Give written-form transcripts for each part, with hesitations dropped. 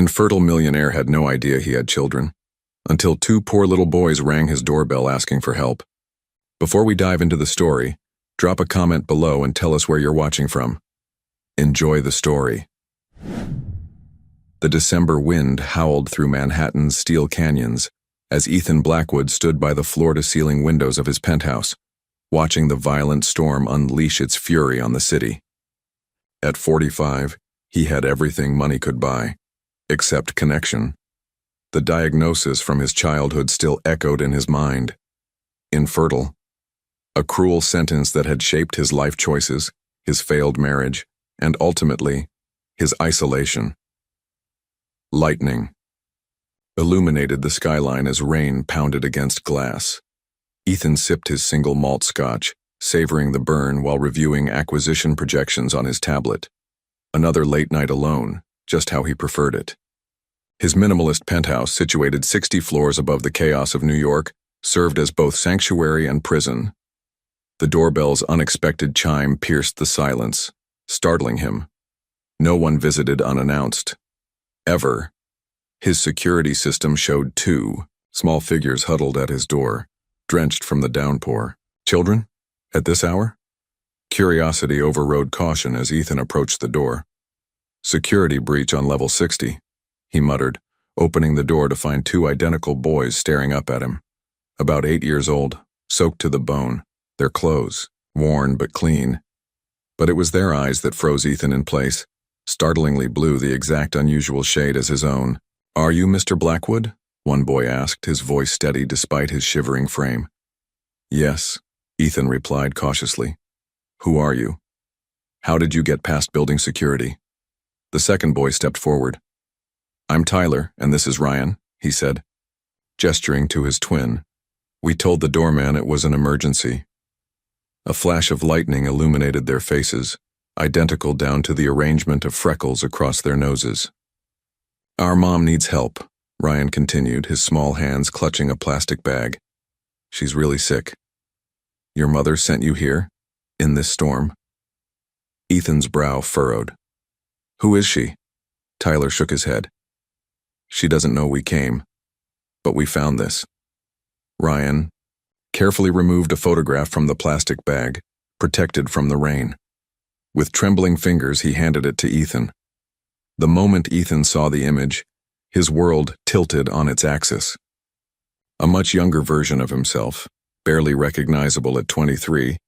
Infertile Millionaire had no idea he had children, until two poor little boys rang his doorbell asking for help. Before we dive into the story, drop a comment below and tell us where you're watching from. Enjoy the story. The December wind howled through Manhattan's steel canyons as Ethan Blackwood stood by the floor-to-ceiling windows of his penthouse, watching the violent storm unleash its fury on the city. At 45, he had everything money could buy, except connection. The diagnosis from his childhood still echoed in his mind. Infertile. A cruel sentence that had shaped his life choices, his failed marriage, and ultimately, his isolation. Lightning illuminated the skyline as rain pounded against glass. Ethan sipped his single malt scotch, savoring the burn while reviewing acquisition projections on his tablet. Another late night alone, just how he preferred it. His minimalist penthouse, situated 60 floors above the chaos of New York, served as both sanctuary and prison. The doorbell's unexpected chime pierced the silence, startling him. No one visited unannounced. Ever. His security system showed two small figures huddled at his door, drenched from the downpour. Children? At this hour? Curiosity overrode caution as Ethan approached the door. Security breach on level 60, he muttered, opening the door to find two identical boys staring up at him. About 8 years old, soaked to the bone, their clothes, worn but clean. But it was their eyes that froze Ethan in place, startlingly blue, the exact unusual shade as his own. "Are you Mr. Blackwood?" one boy asked, his voice steady despite his shivering frame. "Yes," Ethan replied cautiously. "Who are you? How did you get past building security?" The second boy stepped forward. "I'm Tyler, and this is Ryan," he said, gesturing to his twin. "We told the doorman it was an emergency." A flash of lightning illuminated their faces, identical down to the arrangement of freckles across their noses. "Our mom needs help," Ryan continued, his small hands clutching a plastic bag. "She's really sick." "Your mother sent you here? In this storm?" Ethan's brow furrowed. "Who is she?" Tyler shook his head. "She doesn't know we came, but we found this." Ryan carefully removed a photograph from the plastic bag, protected from the rain. With trembling fingers, he handed it to Ethan. The moment Ethan saw the image, his world tilted on its axis. A much younger version of himself, barely recognizable at 23,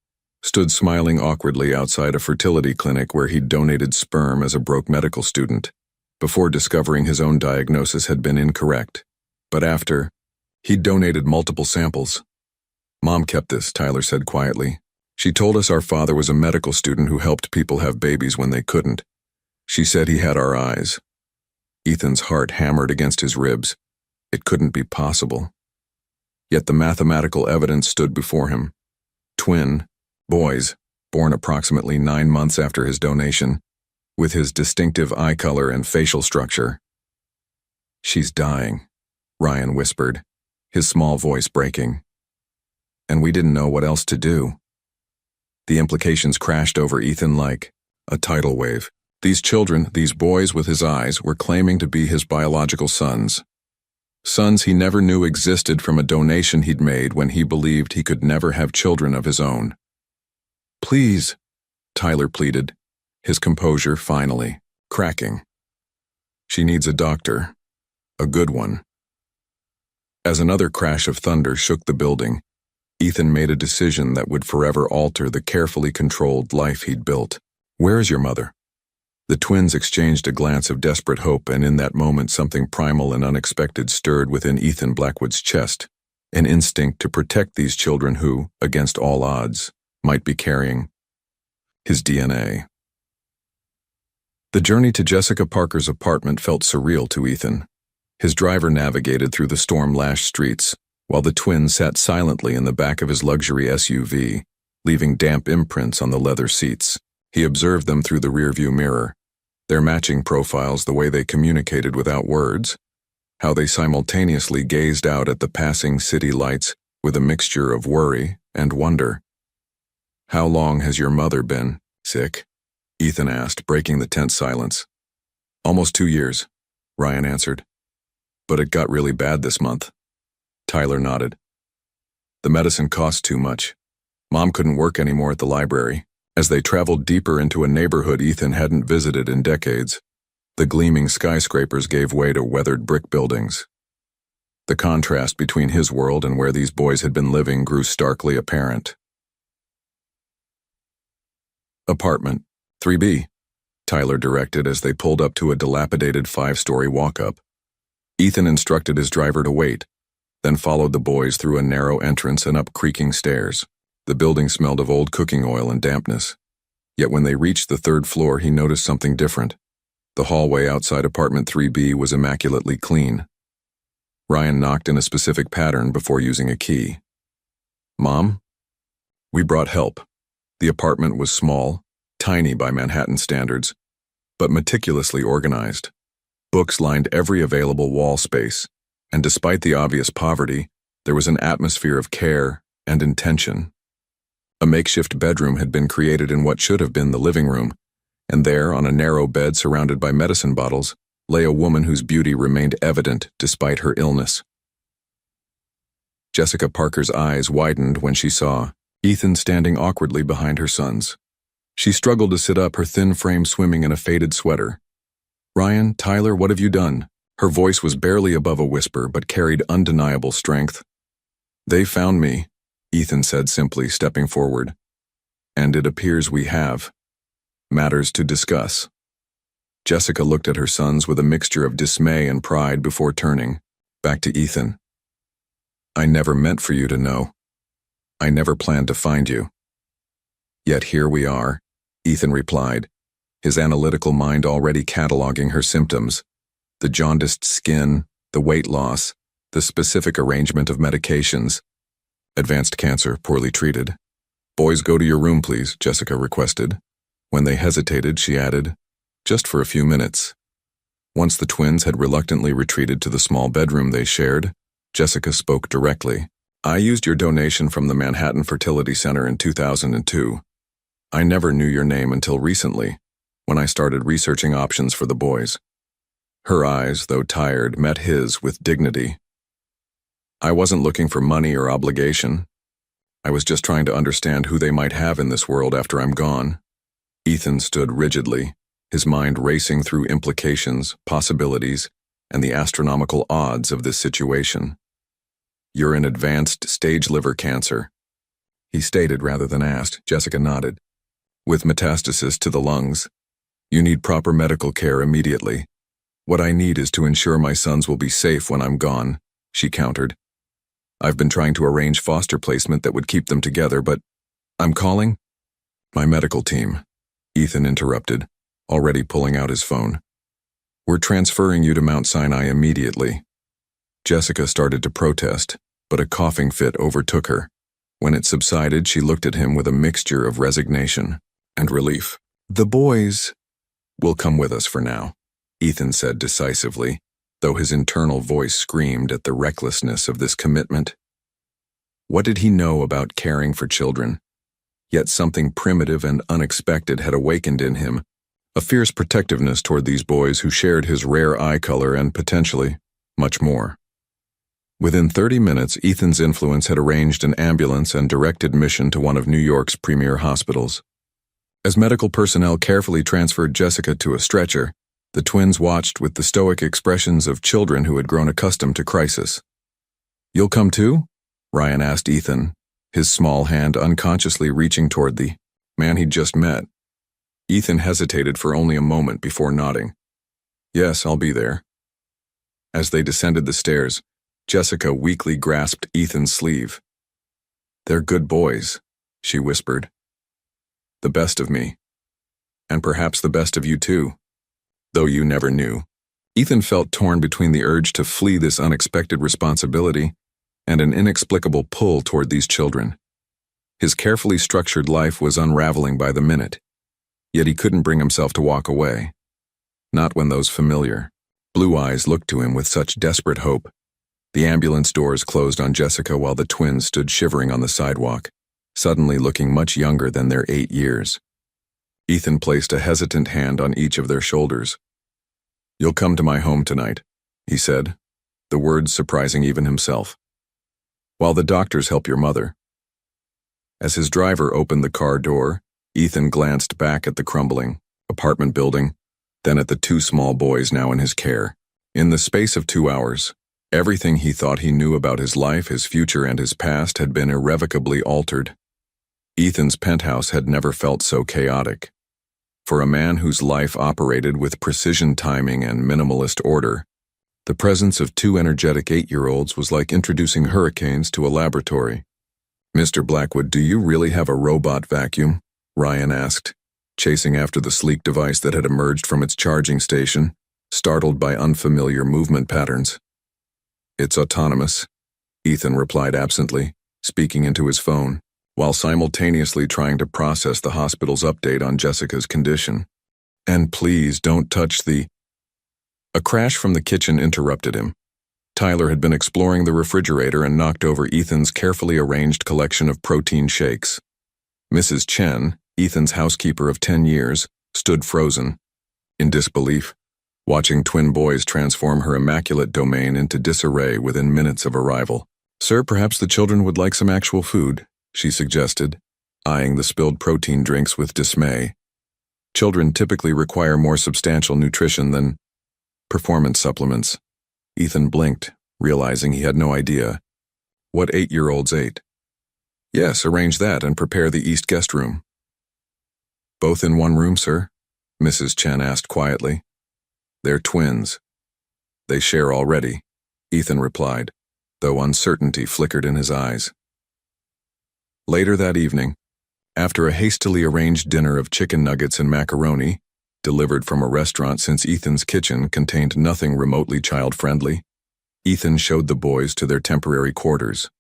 stood smiling awkwardly outside a fertility clinic where he'd donated sperm as a broke medical student, before discovering his own diagnosis had been incorrect. But after, he'd donated multiple samples. "Mom kept this," Tyler said quietly. "She told us our father was a medical student who helped people have babies when they couldn't. She said he had our eyes." Ethan's heart hammered against his ribs. It couldn't be possible. Yet the mathematical evidence stood before him. Twin boys, born approximately 9 months after his donation, with his distinctive eye color and facial structure. "She's dying," Ryan whispered, his small voice breaking. "And we didn't know what else to do." The implications crashed over Ethan like a tidal wave. These children, these boys with his eyes, were claiming to be his biological sons. Sons he never knew existed from a donation he'd made when he believed he could never have children of his own. "Please," Tyler pleaded, his composure finally cracking. "She needs a doctor. A good one." As another crash of thunder shook the building, Ethan made a decision that would forever alter the carefully controlled life he'd built. "Where is your mother?" The twins exchanged a glance of desperate hope, and in that moment something primal and unexpected stirred within Ethan Blackwood's chest, an instinct to protect these children who, against all odds, might be carrying his DNA. The journey to Jessica Parker's apartment felt surreal to Ethan. His driver navigated through the storm-lashed streets, while the twins sat silently in the back of his luxury SUV, leaving damp imprints on the leather seats. He observed them through the rearview mirror, their matching profiles, the way they communicated without words, how they simultaneously gazed out at the passing city lights with a mixture of worry and wonder. "How long has your mother been sick?" Ethan asked, breaking the tense silence. "Almost 2 years. Ryan answered. But it got really bad this month. Tyler nodded. The medicine cost too much. Mom couldn't work anymore at the library. As they traveled deeper into a neighborhood Ethan hadn't visited in decades, the gleaming skyscrapers gave way to weathered brick buildings. The contrast between his world and where these boys had been living grew starkly apparent. Apartment 3B, Tyler directed as they pulled up to a dilapidated 5-story walk-up. Ethan instructed his driver to wait, then followed the boys through a narrow entrance and up creaking stairs. The building smelled of old cooking oil and dampness. Yet when they reached the 3rd floor, he noticed something different. The hallway outside apartment 3B was immaculately clean. Ryan knocked in a specific pattern before using a key. Mom? We brought help. The apartment was small, tiny by Manhattan standards, but meticulously organized. Books lined every available wall space, and despite the obvious poverty, there was an atmosphere of care and intention. A makeshift bedroom had been created in what should have been the living room, and there, on a narrow bed surrounded by medicine bottles, lay a woman whose beauty remained evident despite her illness. Jessica Parker's eyes widened when she saw Ethan standing awkwardly behind her sons. She struggled to sit up, her thin frame swimming in a faded sweater. Ryan, Tyler, what have you done? Her voice was barely above a whisper, but carried undeniable strength. They found me, Ethan said simply, stepping forward. And it appears we have matters to discuss. Jessica looked at her sons with a mixture of dismay and pride before turning back to Ethan. I never meant for you to know. I never planned to find you. Yet here we are, Ethan replied, his analytical mind already cataloging her symptoms: the jaundiced skin, the weight loss, the specific arrangement of medications. Advanced cancer, poorly treated. Boys, go to your room, please, Jessica requested. When they hesitated, she added, just for a few minutes. Once the twins had reluctantly retreated to the small bedroom they shared, Jessica spoke directly. I used your donation from the Manhattan Fertility Center in 2002. I never knew your name until recently, when I started researching options for the boys. Her eyes, though tired, met his with dignity. I wasn't looking for money or obligation. I was just trying to understand who they might have in this world after I'm gone. Ethan stood rigidly, his mind racing through implications, possibilities, and the astronomical odds of this situation. You're in advanced stage liver cancer, he stated rather than asked. Jessica nodded. With metastasis to the lungs. You need proper medical care immediately. What I need is to ensure my sons will be safe when I'm gone, she countered. I've been trying to arrange foster placement that would keep them together, but I'm calling my medical team, Ethan interrupted, already pulling out his phone. We're transferring you to Mount Sinai immediately. Jessica started to protest, but a coughing fit overtook her. When it subsided, she looked at him with a mixture of resignation and relief. The boys will come with us for now, Ethan said decisively, though his internal voice screamed at the recklessness of this commitment. What did he know about caring for children? Yet something primitive and unexpected had awakened in him, a fierce protectiveness toward these boys who shared his rare eye color and, potentially, much more. Within 30 minutes, Ethan's influence had arranged an ambulance and direct admission to one of New York's premier hospitals. As medical personnel carefully transferred Jessica to a stretcher, the twins watched with the stoic expressions of children who had grown accustomed to crisis. You'll come too? Ryan asked Ethan, his small hand unconsciously reaching toward the man he'd just met. Ethan hesitated for only a moment before nodding. Yes, I'll be there. As they descended the stairs, Jessica weakly grasped Ethan's sleeve. They're good boys, she whispered. The best of me. And perhaps the best of you too. Though you never knew. Ethan felt torn between the urge to flee this unexpected responsibility and an inexplicable pull toward these children. His carefully structured life was unraveling by the minute, yet he couldn't bring himself to walk away. Not when those familiar, blue eyes looked to him with such desperate hope. The ambulance doors closed on Jessica while the twins stood shivering on the sidewalk, suddenly looking much younger than their 8 years. Ethan placed a hesitant hand on each of their shoulders. "You'll come to my home tonight," he said, the words surprising even himself. "While the doctors help your mother." As his driver opened the car door, Ethan glanced back at the crumbling apartment building, then at the two small boys now in his care. In the space of 2 hours, everything he thought he knew about his life, his future, and his past had been irrevocably altered. Ethan's penthouse had never felt so chaotic. For a man whose life operated with precision timing and minimalist order, the presence of two energetic 8-year-olds was like introducing hurricanes to a laboratory. "Mr. Blackwood, do you really have a robot vacuum?" Ryan asked, chasing after the sleek device that had emerged from its charging station, startled by unfamiliar movement patterns. "It's autonomous," Ethan replied absently, speaking into his phone, while simultaneously trying to process the hospital's update on Jessica's condition. "And please don't touch the—" A crash from the kitchen interrupted him. Tyler had been exploring the refrigerator and knocked over Ethan's carefully arranged collection of protein shakes. Mrs. Chen, Ethan's housekeeper of 10 years, stood frozen, in disbelief, watching twin boys transform her immaculate domain into disarray within minutes of arrival. "Sir, perhaps the children would like some actual food," she suggested, eyeing the spilled protein drinks with dismay. Children typically require more substantial nutrition than performance supplements. Ethan blinked, realizing he had no idea. What 8-year-olds ate? "Yes, arrange that and prepare the east guest room." "Both in one room, sir?" Mrs. Chen asked quietly. "They're twins. They share already," Ethan replied, though uncertainty flickered in his eyes. Later that evening, after a hastily arranged dinner of chicken nuggets and macaroni, delivered from a restaurant since Ethan's kitchen contained nothing remotely child-friendly, Ethan showed the boys to their temporary quarters.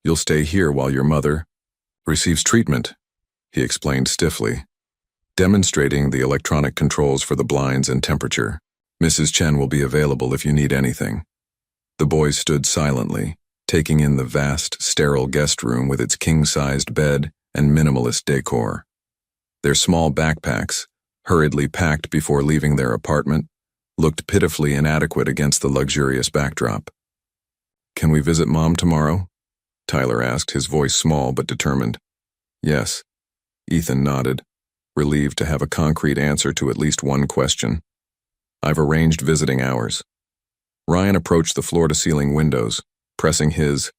"You'll stay here while your mother receives treatment," he explained stiffly, demonstrating the electronic controls for the blinds and temperature. "Mrs. Chen will be available if you need anything." The boys stood silently, taking in the vast, sterile guest room with its king-sized bed and minimalist decor. Their small backpacks, hurriedly packed before leaving their apartment, looked pitifully inadequate against the luxurious backdrop. "Can we visit Mom tomorrow?" Tyler asked, his voice small but determined. "Yes," Ethan nodded, relieved to have a concrete answer to at least one question. "I've arranged visiting hours." Ryan approached the floor-to-ceiling windows, pressing his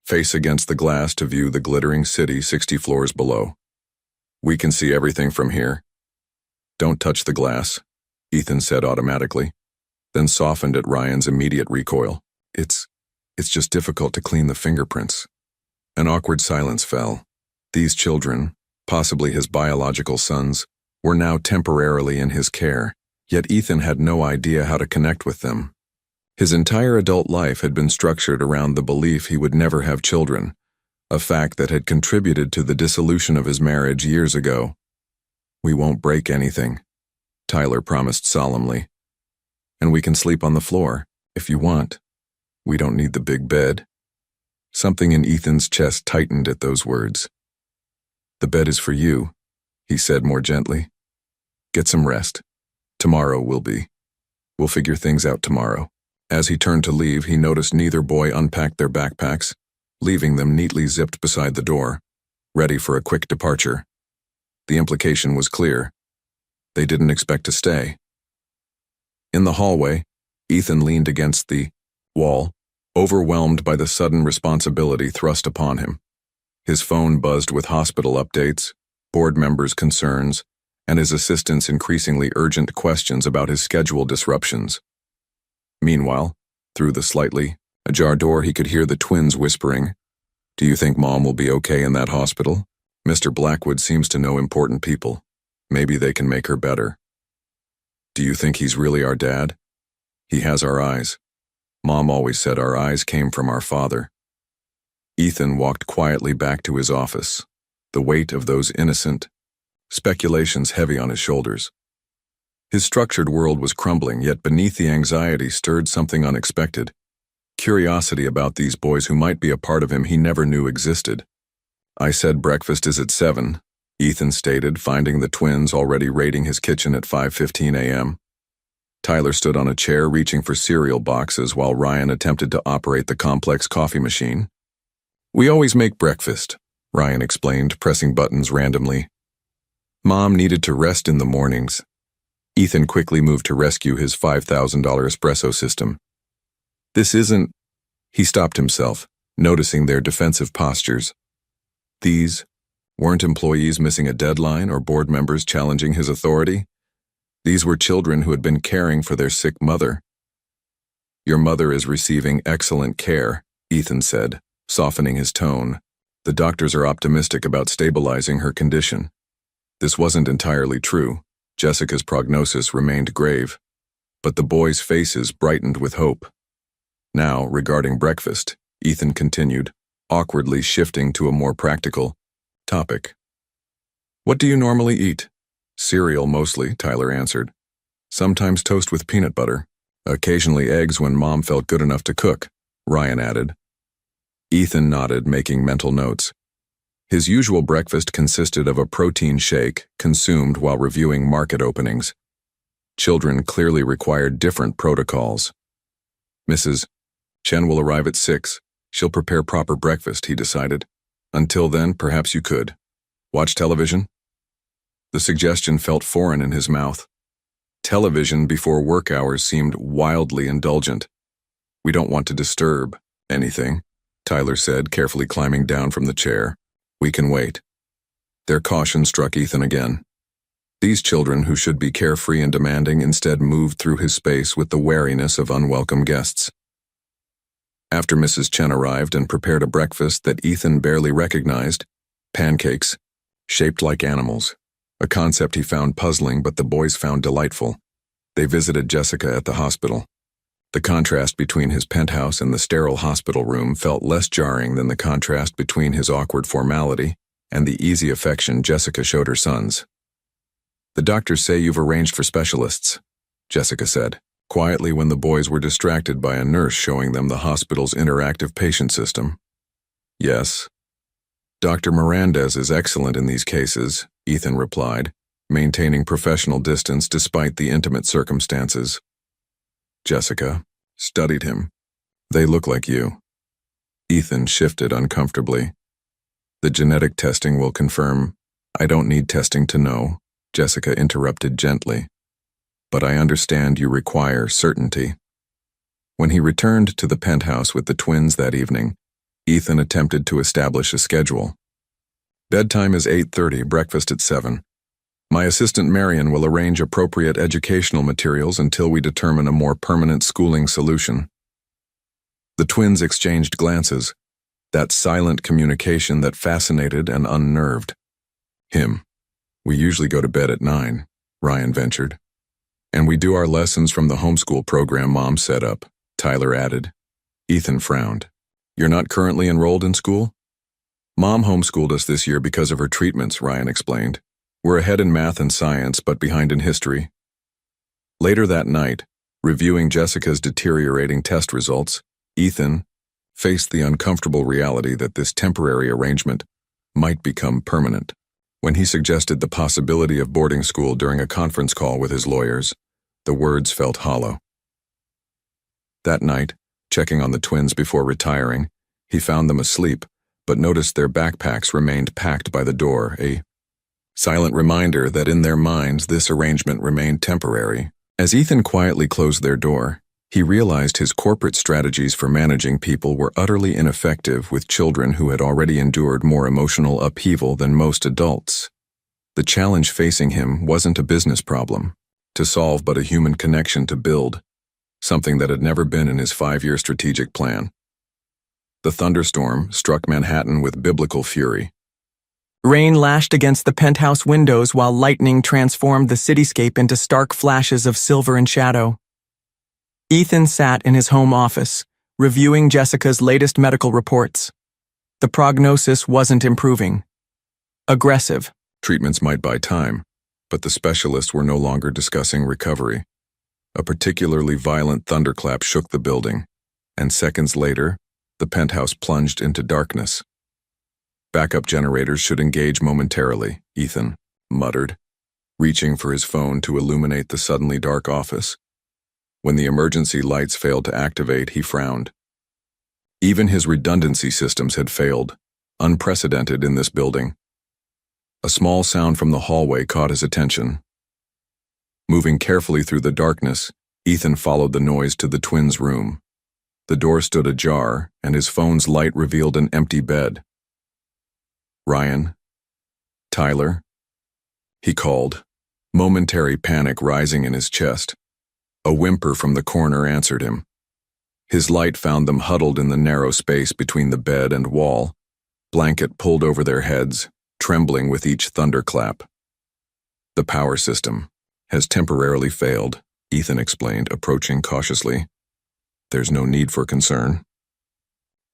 face against the glass to view the glittering city 60 floors below. "We can see everything from here." "Don't touch the glass," Ethan said automatically, then softened at Ryan's immediate recoil. It's just difficult to clean the fingerprints." An awkward silence fell. These children, possibly his biological sons, were now temporarily in his care, yet Ethan had no idea how to connect with them. His entire adult life had been structured around the belief he would never have children, a fact that had contributed to the dissolution of his marriage years ago. "We won't break anything," Tyler promised solemnly. "And we can sleep on the floor, if you want. We don't need the big bed." Something in Ethan's chest tightened at those words. "The bed is for you," he said more gently. "Get some rest. Tomorrow we'll figure things out tomorrow." As he turned to leave, he noticed neither boy unpacked their backpacks, leaving them neatly zipped beside the door, ready for a quick departure. The implication was clear. They didn't expect to stay. In the hallway, Ethan leaned against the wall, overwhelmed by the sudden responsibility thrust upon him. His phone buzzed with hospital updates, board members' concerns, and his assistant's increasingly urgent questions about his schedule disruptions. Meanwhile, through the slightly ajar door, he could hear the twins whispering, "Do you think Mom will be okay in that hospital? Mr. Blackwood seems to know important people. Maybe they can make her better. Do you think he's really our dad? He has our eyes. Mom always said our eyes came from our father." Ethan walked quietly back to his office, the weight of those innocent speculations heavy on his shoulders. His structured world was crumbling, yet beneath the anxiety stirred something unexpected. Curiosity about these boys who might be a part of him he never knew existed. "I said breakfast is at 7, Ethan stated, finding the twins already raiding his kitchen at 5:15 a.m. Tyler stood on a chair reaching for cereal boxes while Ryan attempted to operate the complex coffee machine. "We always make breakfast," Ryan explained, pressing buttons randomly. Mom needed to rest in the mornings. Ethan quickly moved to rescue his $5,000 espresso system. "This isn't—" He stopped himself, noticing their defensive postures. These weren't employees missing a deadline or board members challenging his authority. These were children who had been caring for their sick mother. "Your mother is receiving excellent care," Ethan said, softening his tone. "The doctors are optimistic about stabilizing her condition." This wasn't entirely true. Jessica's prognosis remained grave, but the boys' faces brightened with hope. Now, regarding breakfast, Ethan continued, awkwardly shifting to a more practical topic. "What do you normally eat?" "Cereal mostly," Tyler answered. "Sometimes toast with peanut butter. Occasionally eggs when Mom felt good enough to cook," Ryan added. Ethan nodded, making mental notes. His usual breakfast consisted of a protein shake consumed while reviewing market openings. Children clearly required different protocols. "Mrs. Chen will arrive at 6. She'll prepare proper breakfast," he decided. "Until then, perhaps you could watch television?" The suggestion felt foreign in his mouth. Television before work hours seemed wildly indulgent. "We don't want to disturb anything," Tyler said, carefully climbing down from the chair. "We can wait." Their caution struck Ethan again. These children, who should be carefree and demanding, instead moved through his space with the wariness of unwelcome guests. After Mrs. Chen arrived and prepared a breakfast that Ethan barely recognized, pancakes, shaped like animals, a concept he found puzzling but the boys found delightful. They visited Jessica at the hospital. The contrast between his penthouse and the sterile hospital room felt less jarring than the contrast between his awkward formality and the easy affection Jessica showed her sons. "The doctors say you've arranged for specialists," Jessica said, quietly when the boys were distracted by a nurse showing them the hospital's interactive patient system. "Yes. Dr. Mirandez is excellent in these cases," Ethan replied, maintaining professional distance despite the intimate circumstances. Jessica studied him. "They look like you." Ethan shifted uncomfortably. "The genetic testing will confirm." "I don't need testing to know," Jessica interrupted gently. "But I understand you require certainty." When he returned to the penthouse with the twins that evening, Ethan attempted to establish a schedule. "Bedtime is 8:30, breakfast at 7. My assistant Marion will arrange appropriate educational materials until we determine a more permanent schooling solution." The twins exchanged glances, that silent communication that fascinated and unnerved him. "We usually go to bed at 9, Ryan ventured. "And we do our lessons from the homeschool program Mom set up," Tyler added. Ethan frowned. "You're not currently enrolled in school?" "Mom homeschooled us this year because of her treatments," Ryan explained. "We're ahead in math and science, but behind in history." Later that night, reviewing Jessica's deteriorating test results, Ethan faced the uncomfortable reality that this temporary arrangement might become permanent. When he suggested the possibility of boarding school during a conference call with his lawyers, the words felt hollow. That night, checking on the twins before retiring, he found them asleep, but noticed their backpacks remained packed by the door, a silent reminder that in their minds this arrangement remained temporary. As Ethan quietly closed their door, he realized his corporate strategies for managing people were utterly ineffective with children who had already endured more emotional upheaval than most adults. The challenge facing him wasn't a business problem to solve, but a human connection to build, something that had never been in his 5-year strategic plan. The thunderstorm struck Manhattan with biblical fury. Rain lashed against the penthouse windows while lightning transformed the cityscape into stark flashes of silver and shadow. Ethan sat in his home office, reviewing Jessica's latest medical reports. The prognosis wasn't improving. Aggressive. Treatments might buy time, but the specialists were no longer discussing recovery. A particularly violent thunderclap shook the building, and seconds later, the penthouse plunged into darkness. "Backup generators should engage momentarily," Ethan muttered, reaching for his phone to illuminate the suddenly dark office. When the emergency lights failed to activate, he frowned. Even his redundancy systems had failed, unprecedented in this building. A small sound from the hallway caught his attention. Moving carefully through the darkness, Ethan followed the noise to the twins' room. The door stood ajar, and his phone's light revealed an empty bed. "Ryan? Tyler?" he called, momentary panic rising in his chest. A whimper from the corner answered him. His light found them huddled in the narrow space between the bed and wall, blanket pulled over their heads, trembling with each thunderclap. "The power system has temporarily failed," Ethan explained, approaching cautiously. "There's no need for concern."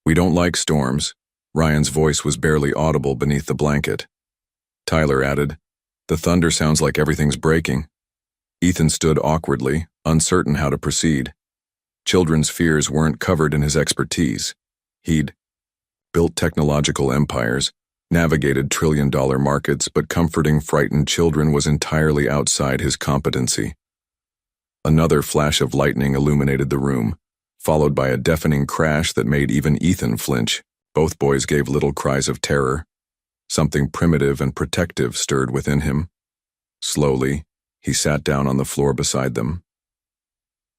"We don't like storms." Ryan's voice was barely audible beneath the blanket. Tyler added, "The thunder sounds like everything's breaking." Ethan stood awkwardly, uncertain how to proceed. Children's fears weren't covered in his expertise. He'd built technological empires, navigated trillion-dollar markets, but comforting frightened children was entirely outside his competency. Another flash of lightning illuminated the room, followed by a deafening crash that made even Ethan flinch. Both boys gave little cries of terror. Something primitive and protective stirred within him. Slowly, he sat down on the floor beside them.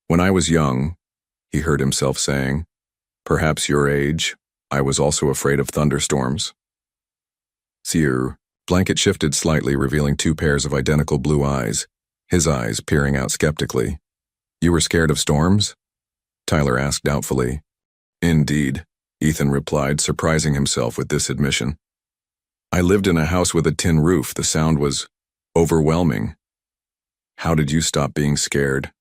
"When I was young," he heard himself saying, "perhaps your age, I was also afraid of thunderstorms." Seer. Blanket shifted slightly, revealing two pairs of identical blue eyes, his eyes peering out skeptically. "You were scared of storms?" Tyler asked doubtfully. "Indeed," Ethan replied, surprising himself with this admission. "I lived in a house with a tin roof. The sound was overwhelming." "How did you stop being scared?"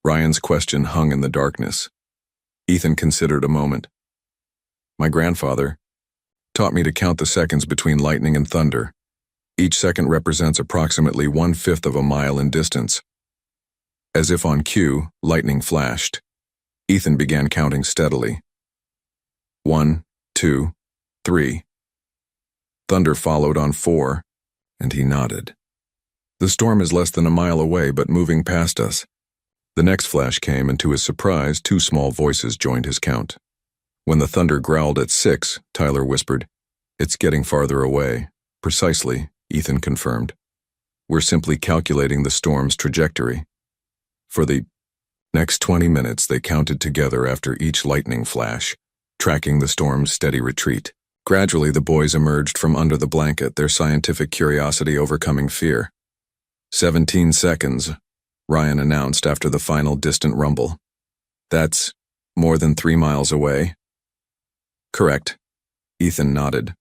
Ryan's question hung in the darkness. Ethan considered a moment. "My grandfather taught me to count the seconds between lightning and thunder. Each second represents approximately 1/5 of a mile in distance." As if on cue, lightning flashed. Ethan began counting steadily. 1, 2, 3. Thunder followed on 4, and he nodded. "The storm is less than a mile away, but moving past us." The next flash came, and to his surprise, two small voices joined his count. When the thunder growled at 6, Tyler whispered, "It's getting farther away." "Precisely," Ethan confirmed. "We're simply calculating the storm's trajectory." For the next 20 minutes, they counted together after each lightning flash, tracking the storm's steady retreat. Gradually, the boys emerged from under the blanket, their scientific curiosity overcoming fear. 17 seconds, Ryan announced after the final distant rumble. "That's more than 3 miles away." "Correct." Ethan nodded,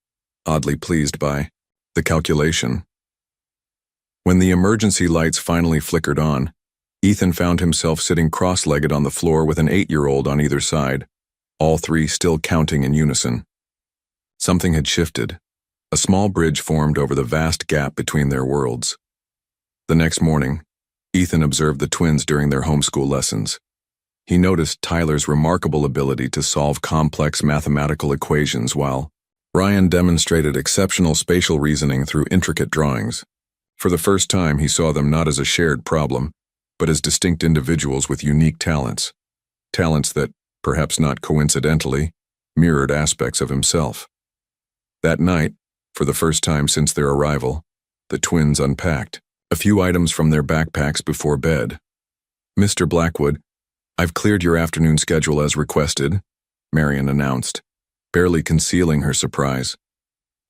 oddly pleased by the calculation. When the emergency lights finally flickered on, Ethan found himself sitting cross-legged on the floor with an 8-year-old on either side, all three still counting in unison. Something had shifted. A small bridge formed over the vast gap between their worlds. The next morning, Ethan observed the twins during their homeschool lessons. He noticed Tyler's remarkable ability to solve complex mathematical equations while Ryan demonstrated exceptional spatial reasoning through intricate drawings. For the first time, he saw them not as a shared problem, but as distinct individuals with unique talents. Talents that, perhaps not coincidentally, mirrored aspects of himself. That night, for the first time since their arrival, the twins unpacked a few items from their backpacks before bed. "Mr. Blackwood, I've cleared your afternoon schedule as requested," Marion announced, barely concealing her surprise.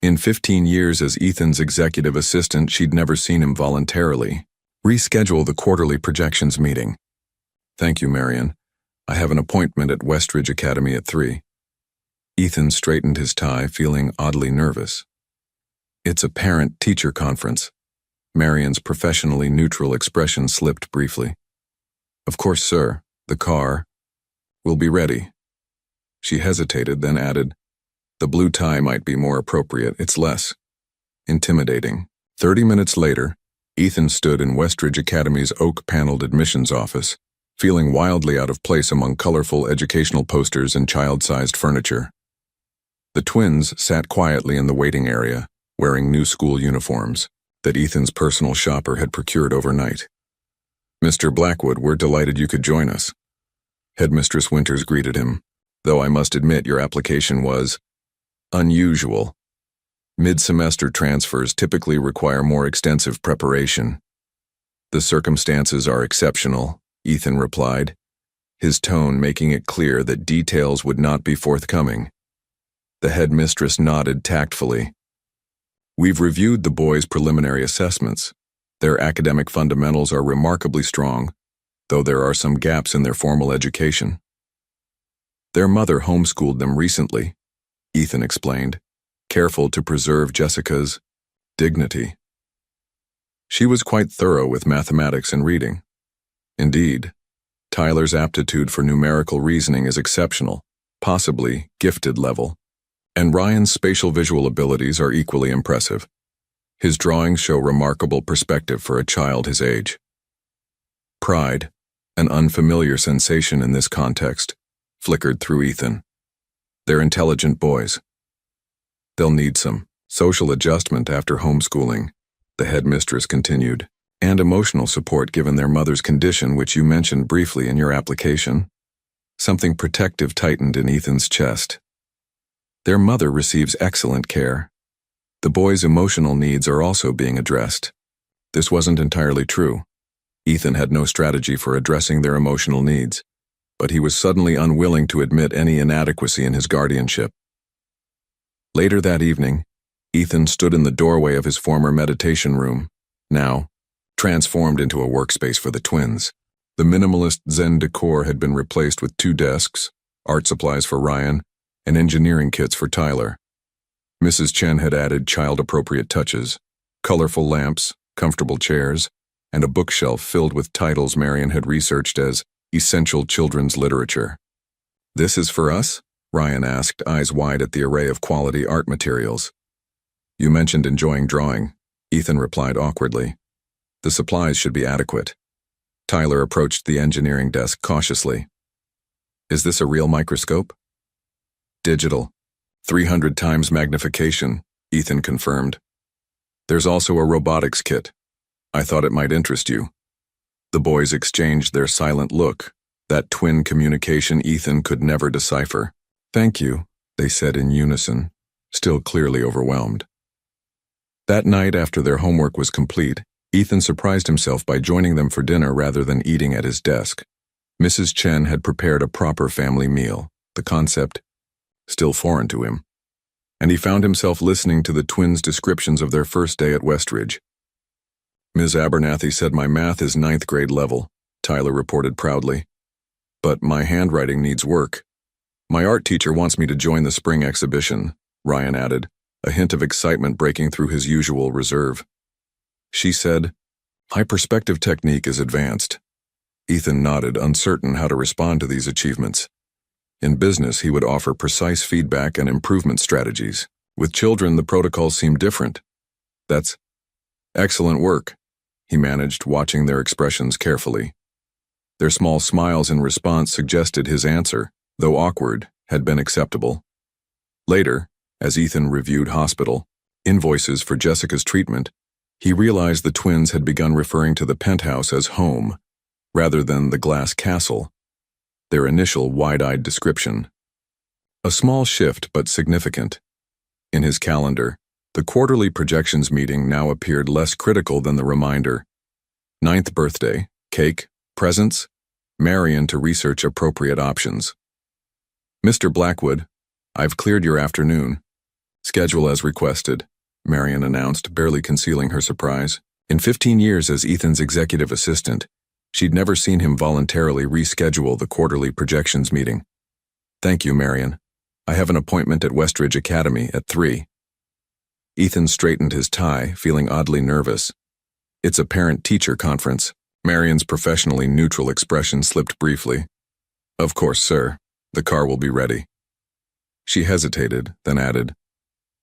In 15 years as Ethan's executive assistant, she'd never seen him voluntarily reschedule the quarterly projections meeting. "Thank you, Marion. I have an appointment at Westridge Academy at 3. Ethan straightened his tie, feeling oddly nervous. "It's a parent-teacher conference." Marion's professionally neutral expression slipped briefly. "Of course, sir. The car will be ready." She hesitated, then added, "The blue tie might be more appropriate. It's less intimidating." 30 minutes later, Ethan stood in Westridge Academy's oak-paneled admissions office, feeling wildly out of place among colorful educational posters and child-sized furniture. The twins sat quietly in the waiting area, wearing new school uniforms that Ethan's personal shopper had procured overnight. Mr. Blackwood, we're delighted you could join us. Headmistress Winters greeted him, though I must admit your application was unusual. Mid-semester transfers typically require more extensive preparation. The circumstances are exceptional, Ethan replied, his tone making it clear that details would not be forthcoming. The headmistress nodded tactfully. We've reviewed the boys' preliminary assessments. Their academic fundamentals are remarkably strong, though there are some gaps in their formal education. Their mother homeschooled them recently, Ethan explained, careful to preserve Jessica's dignity. She was quite thorough with mathematics and reading. Indeed, Tyler's aptitude for numerical reasoning is exceptional, possibly gifted level, and Ryan's spatial visual abilities are equally impressive. His drawings show remarkable perspective for a child his age. Pride, an unfamiliar sensation in this context, flickered through Ethan. They're intelligent boys. They'll need some social adjustment after homeschooling, the headmistress continued, and emotional support given their mother's condition, which you mentioned briefly in your application. Something protective tightened in Ethan's chest. Their mother receives excellent care. The boys' emotional needs are also being addressed. This wasn't entirely true. Ethan had no strategy for addressing their emotional needs, but he was suddenly unwilling to admit any inadequacy in his guardianship. Later that evening, Ethan stood in the doorway of his former meditation room, now transformed into a workspace for the twins. The minimalist Zen decor had been replaced with 2 desks, art supplies for Ryan, and engineering kits for Tyler. Mrs. Chen had added child-appropriate touches, colorful lamps, comfortable chairs, and a bookshelf filled with titles Marion had researched as essential children's literature. "This is for us?" Ryan asked, eyes wide at the array of quality art materials. "You mentioned enjoying drawing," Ethan replied awkwardly. "The supplies should be adequate." Tyler approached the engineering desk cautiously. "Is this a real microscope?" "Digital. 300 times magnification," Ethan confirmed. "There's also a robotics kit. I thought it might interest you." The boys exchanged their silent look, that twin communication Ethan could never decipher. "Thank you," they said in unison, still clearly overwhelmed. That night, after their homework was complete, Ethan surprised himself by joining them for dinner rather than eating at his desk. Mrs. Chen had prepared a proper family meal, the concept still foreign to him, and he found himself listening to the twins' descriptions of their first day at Westridge. "Ms. Abernathy said my math is 9th grade level," Tyler reported proudly. "But my handwriting needs work. My art teacher wants me to join the spring exhibition," Ryan added, a hint of excitement breaking through his usual reserve. "She said, my perspective technique is advanced." Ethan nodded, uncertain how to respond to these achievements. In business, he would offer precise feedback and improvement strategies. With children, the protocols seemed different. "That's excellent work," he managed, watching their expressions carefully. Their small smiles in response suggested his answer, though awkward, had been acceptable. Later, as Ethan reviewed hospital invoices for Jessica's treatment, he realized the twins had begun referring to the penthouse as home, rather than the glass castle, their initial wide-eyed description. A small shift, but significant. In his calendar, the quarterly projections meeting now appeared less critical than the reminder. 9th birthday, cake, presents, Marion to research appropriate options. "Mr. Blackwood, I've cleared your afternoon. Schedule as requested," Marion announced, barely concealing her surprise. In 15 years as Ethan's executive assistant, she'd never seen him voluntarily reschedule the quarterly projections meeting. "Thank you, Marion. I have an appointment at Westridge Academy at 3. Ethan straightened his tie, feeling oddly nervous. "It's a parent-teacher conference." Marion's professionally neutral expression slipped briefly. "Of course, sir. The car will be ready." She hesitated, then added,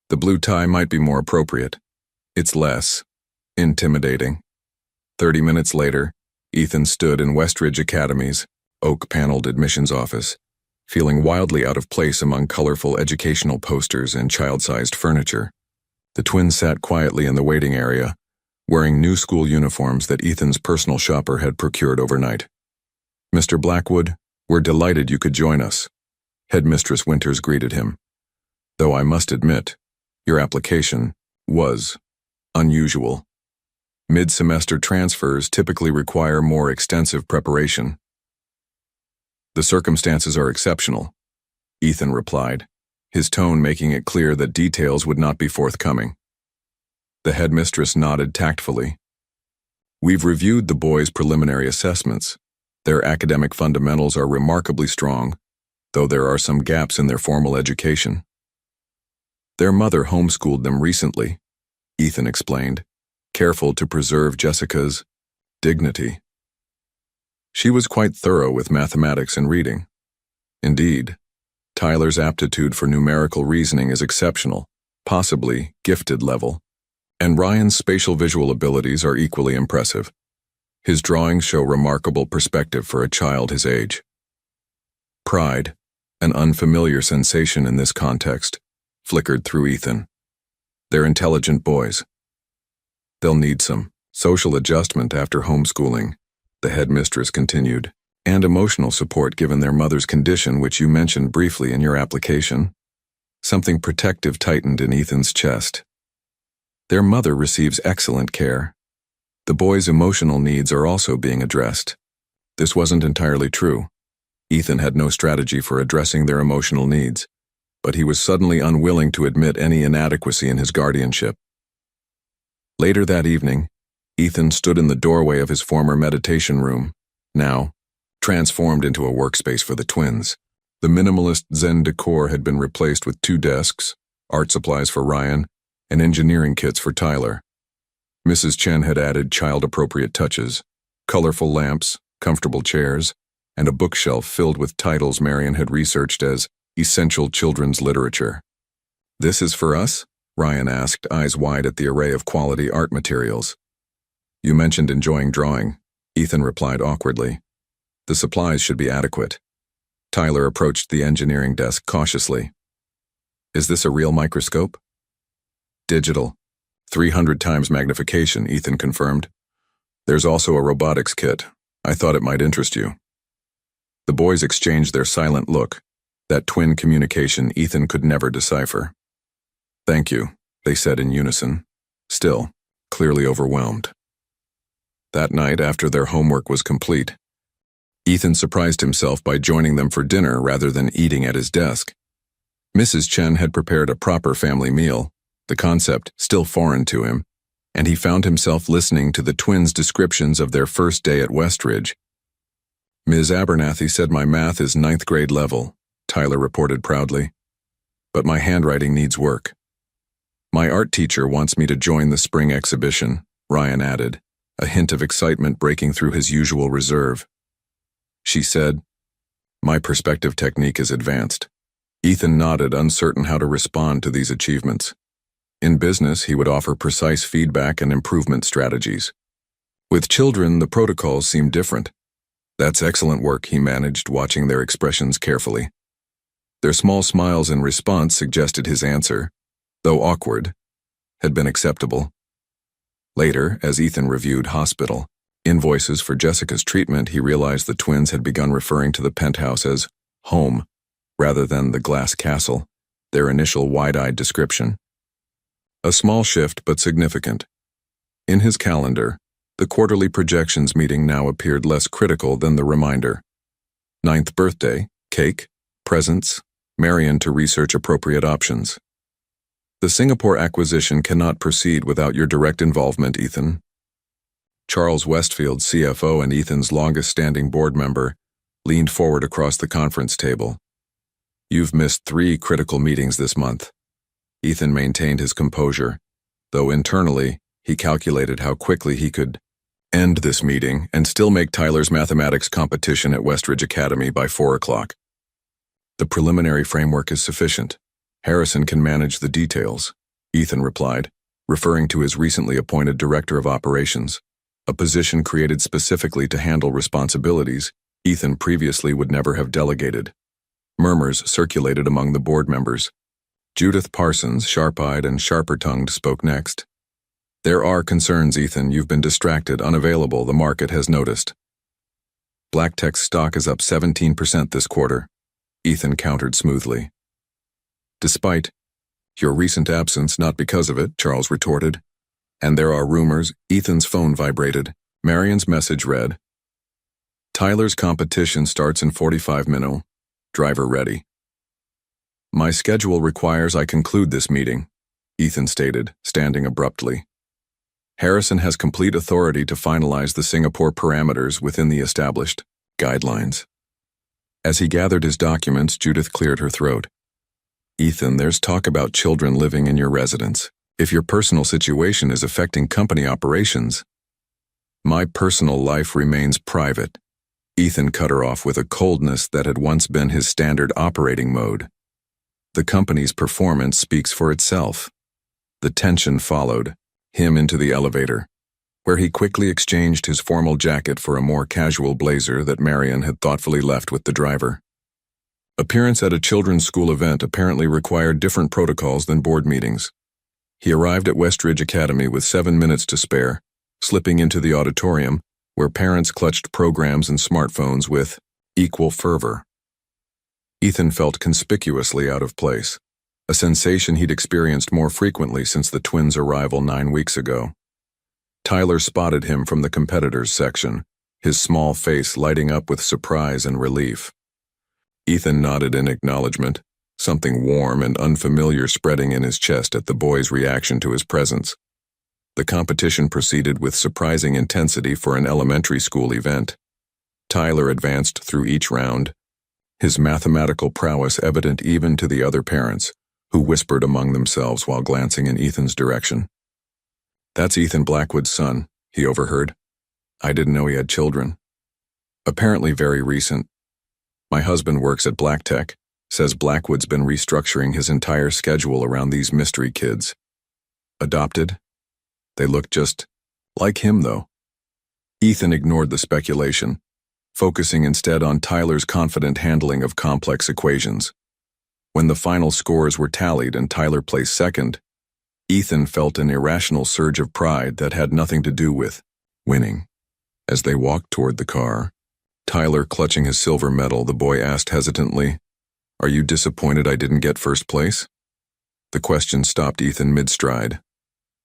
"The blue tie might be more appropriate. It's less intimidating." 30 minutes later, Ethan stood in Westridge Academy's oak-paneled admissions office, feeling wildly out of place among colorful educational posters and child-sized furniture. The twins sat quietly in the waiting area, wearing new school uniforms that Ethan's personal shopper had procured overnight. "Mr. Blackwood, we're delighted you could join us," Headmistress Winters greeted him. "Though I must admit, your application was unusual. Mid-semester transfers typically require more extensive preparation." "The circumstances are exceptional," Ethan replied, his tone making it clear that details would not be forthcoming. The headmistress nodded tactfully. "We've reviewed the boys' preliminary assessments. Their academic fundamentals are remarkably strong, though there are some gaps in their formal education. Their mother homeschooled them recently," Ethan explained, careful to preserve Jessica's dignity. "She was quite thorough with mathematics and reading. Indeed, Tyler's aptitude for numerical reasoning is exceptional, possibly gifted level, and Ryan's spatial visual abilities are equally impressive. His drawings show remarkable perspective for a child his age." Pride, an unfamiliar sensation in this context, flickered through Ethan. "They're intelligent boys. They'll need some social adjustment after homeschooling," the headmistress continued, "and emotional support given their mother's condition, which you mentioned briefly in your application." Something protective tightened in Ethan's chest. "Their mother receives excellent care. The boys' emotional needs are also being addressed." This wasn't entirely true. Ethan had no strategy for addressing their emotional needs, but he was suddenly unwilling to admit any inadequacy in his guardianship. Later that evening, Ethan stood in the doorway of his former meditation room, now transformed into a workspace for the twins. The minimalist Zen decor had been replaced with 2 desks, art supplies for Ryan, and engineering kits for Tyler. Mrs. Chen had added child-appropriate touches, colorful lamps, comfortable chairs, and a bookshelf filled with titles Marion had researched as essential children's literature. "This is for us?" Ryan asked, eyes wide at the array of quality art materials. "You mentioned enjoying drawing," Ethan replied awkwardly. "The supplies should be adequate." Tyler approached the engineering desk cautiously. "Is this a real microscope?" "Digital. 300 times magnification," Ethan confirmed. "There's also a robotics kit. I thought it might interest you." The boys exchanged their silent look, that twin communication Ethan could never decipher. "Thank you," they said in unison, still clearly overwhelmed. That night, after their homework was complete, Ethan surprised himself by joining them for dinner rather than eating at his desk. Mrs. Chen had prepared a proper family meal, the concept still foreign to him, and he found himself listening to the twins' descriptions of their first day at Westridge. "Ms. Abernathy said my math is 9th grade level," Tyler reported proudly. "But my handwriting needs work." "My art teacher wants me to join the spring exhibition," Ryan added, a hint of excitement breaking through his usual reserve. "She said, my perspective technique is advanced." Ethan nodded, uncertain how to respond to these achievements. In business, he would offer precise feedback and improvement strategies. With children, the protocols seemed different. "That's excellent work," he managed, watching their expressions carefully. Their small smiles in response suggested his answer, though awkward, had been acceptable. Later, as Ethan reviewed hospital invoices for Jessica's treatment, he realized the twins had begun referring to the penthouse as home rather than the glass castle, their initial wide-eyed description. A small shift, but significant. In his calendar, the quarterly projections meeting now appeared less critical than the reminder. 9th birthday, cake, presents, Marion to research appropriate options. "The Singapore acquisition cannot proceed without your direct involvement, Ethan." Charles Westfield, CFO and Ethan's longest-standing board member, leaned forward across the conference table. "You've missed 3 critical meetings this month." Ethan maintained his composure, though internally he calculated how quickly he could end this meeting and still make Tyler's mathematics competition at Westridge Academy by 4 o'clock. "The preliminary framework is sufficient. Harrison can manage the details," Ethan replied, referring to his recently appointed Director of Operations, a position created specifically to handle responsibilities Ethan previously would never have delegated. Murmurs circulated among the board members. Judith Parsons, sharp-eyed and sharper-tongued, spoke next. There are concerns, Ethan. You've been distracted, unavailable. The market has noticed. Black Tech's stock is up 17% this quarter, Ethan countered smoothly. Despite your recent absence, not because of it, Charles retorted. And there are rumors. Ethan's phone vibrated. Marion's message read, Tyler's competition starts in 45 minutes. Driver ready. My schedule requires I conclude this meeting, Ethan stated, standing abruptly. Harrison has complete authority to finalize the Singapore parameters within the established guidelines. As he gathered his documents, Judith cleared her throat. Ethan, there's talk about children living in your residence. If your personal situation is affecting company operations, my personal life remains private. Ethan cut her off with a coldness that had once been his standard operating mode. The company's performance speaks for itself. The tension followed him into the elevator, where he quickly exchanged his formal jacket for a more casual blazer that Marion had thoughtfully left with the driver. Appearance at a children's school event apparently required different protocols than board meetings. He arrived at Westridge Academy with 7 minutes to spare, slipping into the auditorium, where parents clutched programs and smartphones with equal fervor. Ethan felt conspicuously out of place, a sensation he'd experienced more frequently since the twins' arrival 9 weeks ago. Tyler spotted him from the competitors section, his small face lighting up with surprise and relief. Ethan nodded in acknowledgement, something warm and unfamiliar spreading in his chest at the boy's reaction to his presence. The competition proceeded with surprising intensity for an elementary school event. Tyler advanced through each round, his mathematical prowess evident even to the other parents, who whispered among themselves while glancing in Ethan's direction. That's Ethan Blackwood's son, he overheard. I didn't know he had children. Apparently very recent. My husband works at Black Tech, says Blackwood's been restructuring his entire schedule around these mystery kids. Adopted? They look just like him, though. Ethan ignored the speculation, focusing instead on Tyler's confident handling of complex equations. When the final scores were tallied and Tyler placed second, Ethan felt an irrational surge of pride that had nothing to do with winning. As they walked toward the car, Tyler clutching his silver medal, the boy asked hesitantly, Are you disappointed I didn't get first place? The question stopped Ethan mid-stride.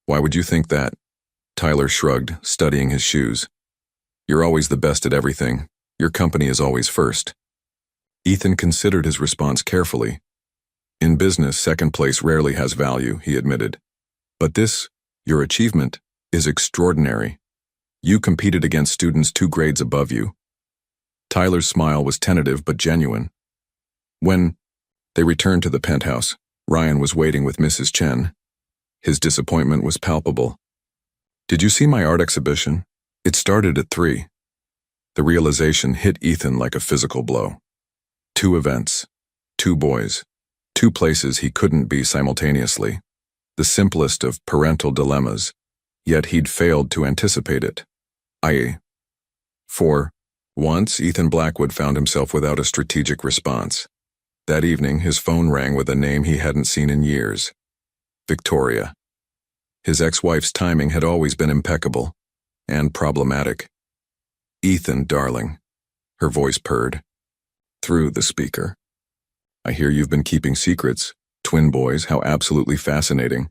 Why would you think that? Tyler shrugged, studying his shoes. You're always the best at everything. Your company is always first. Ethan considered his response carefully. In business, second place rarely has value, he admitted. But this, your achievement, is extraordinary. You competed against students 2 grades above you. Tyler's smile was tentative but genuine. When they returned to the penthouse, Ryan was waiting with Mrs. Chen. His disappointment was palpable. Did you see my art exhibition? It started at 3. The realization hit Ethan like a physical blow. 2 events, 2 boys, 2 places he couldn't be simultaneously. The simplest of parental dilemmas, yet he'd failed to anticipate it. For once, Ethan Blackwood found himself without a strategic response. That evening, his phone rang with a name he hadn't seen in years. Victoria. His ex-wife's timing had always been impeccable and problematic. Ethan, darling, her voice purred through the speaker. I hear you've been keeping secrets. Twin boys, how absolutely fascinating.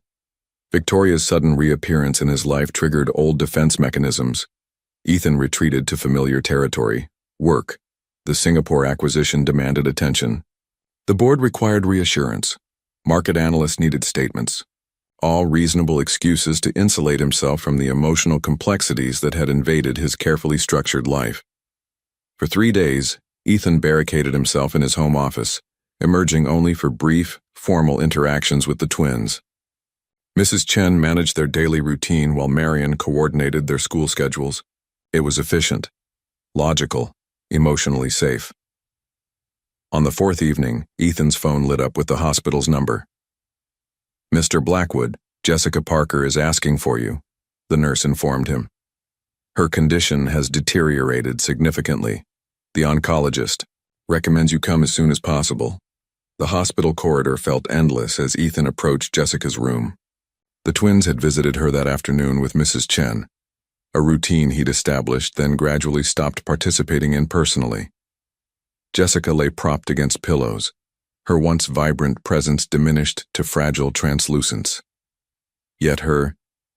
Victoria's sudden reappearance in his life triggered old defense mechanisms. Ethan retreated to familiar territory. Work. The Singapore acquisition demanded attention. The board required reassurance. Market analysts needed statements. All reasonable excuses to insulate himself from the emotional complexities that had invaded his carefully structured life. For 3 days, Ethan barricaded himself in his home office, emerging only for brief, formal interactions with the twins. Mrs. Chen managed their daily routine while Marion coordinated their school schedules. It was efficient, logical, emotionally safe. On the 4th evening, Ethan's phone lit up with the hospital's number. Mr. Blackwood, Jessica Parker is asking for you, the nurse informed him. Her condition has deteriorated significantly. The oncologist recommends you come as soon as possible. The hospital corridor felt endless as Ethan approached Jessica's room. The twins had visited her that afternoon with Mrs. Chen, a routine he'd established, then gradually stopped participating in personally. Jessica lay propped against pillows, her once vibrant presence diminished to fragile translucence. Yet her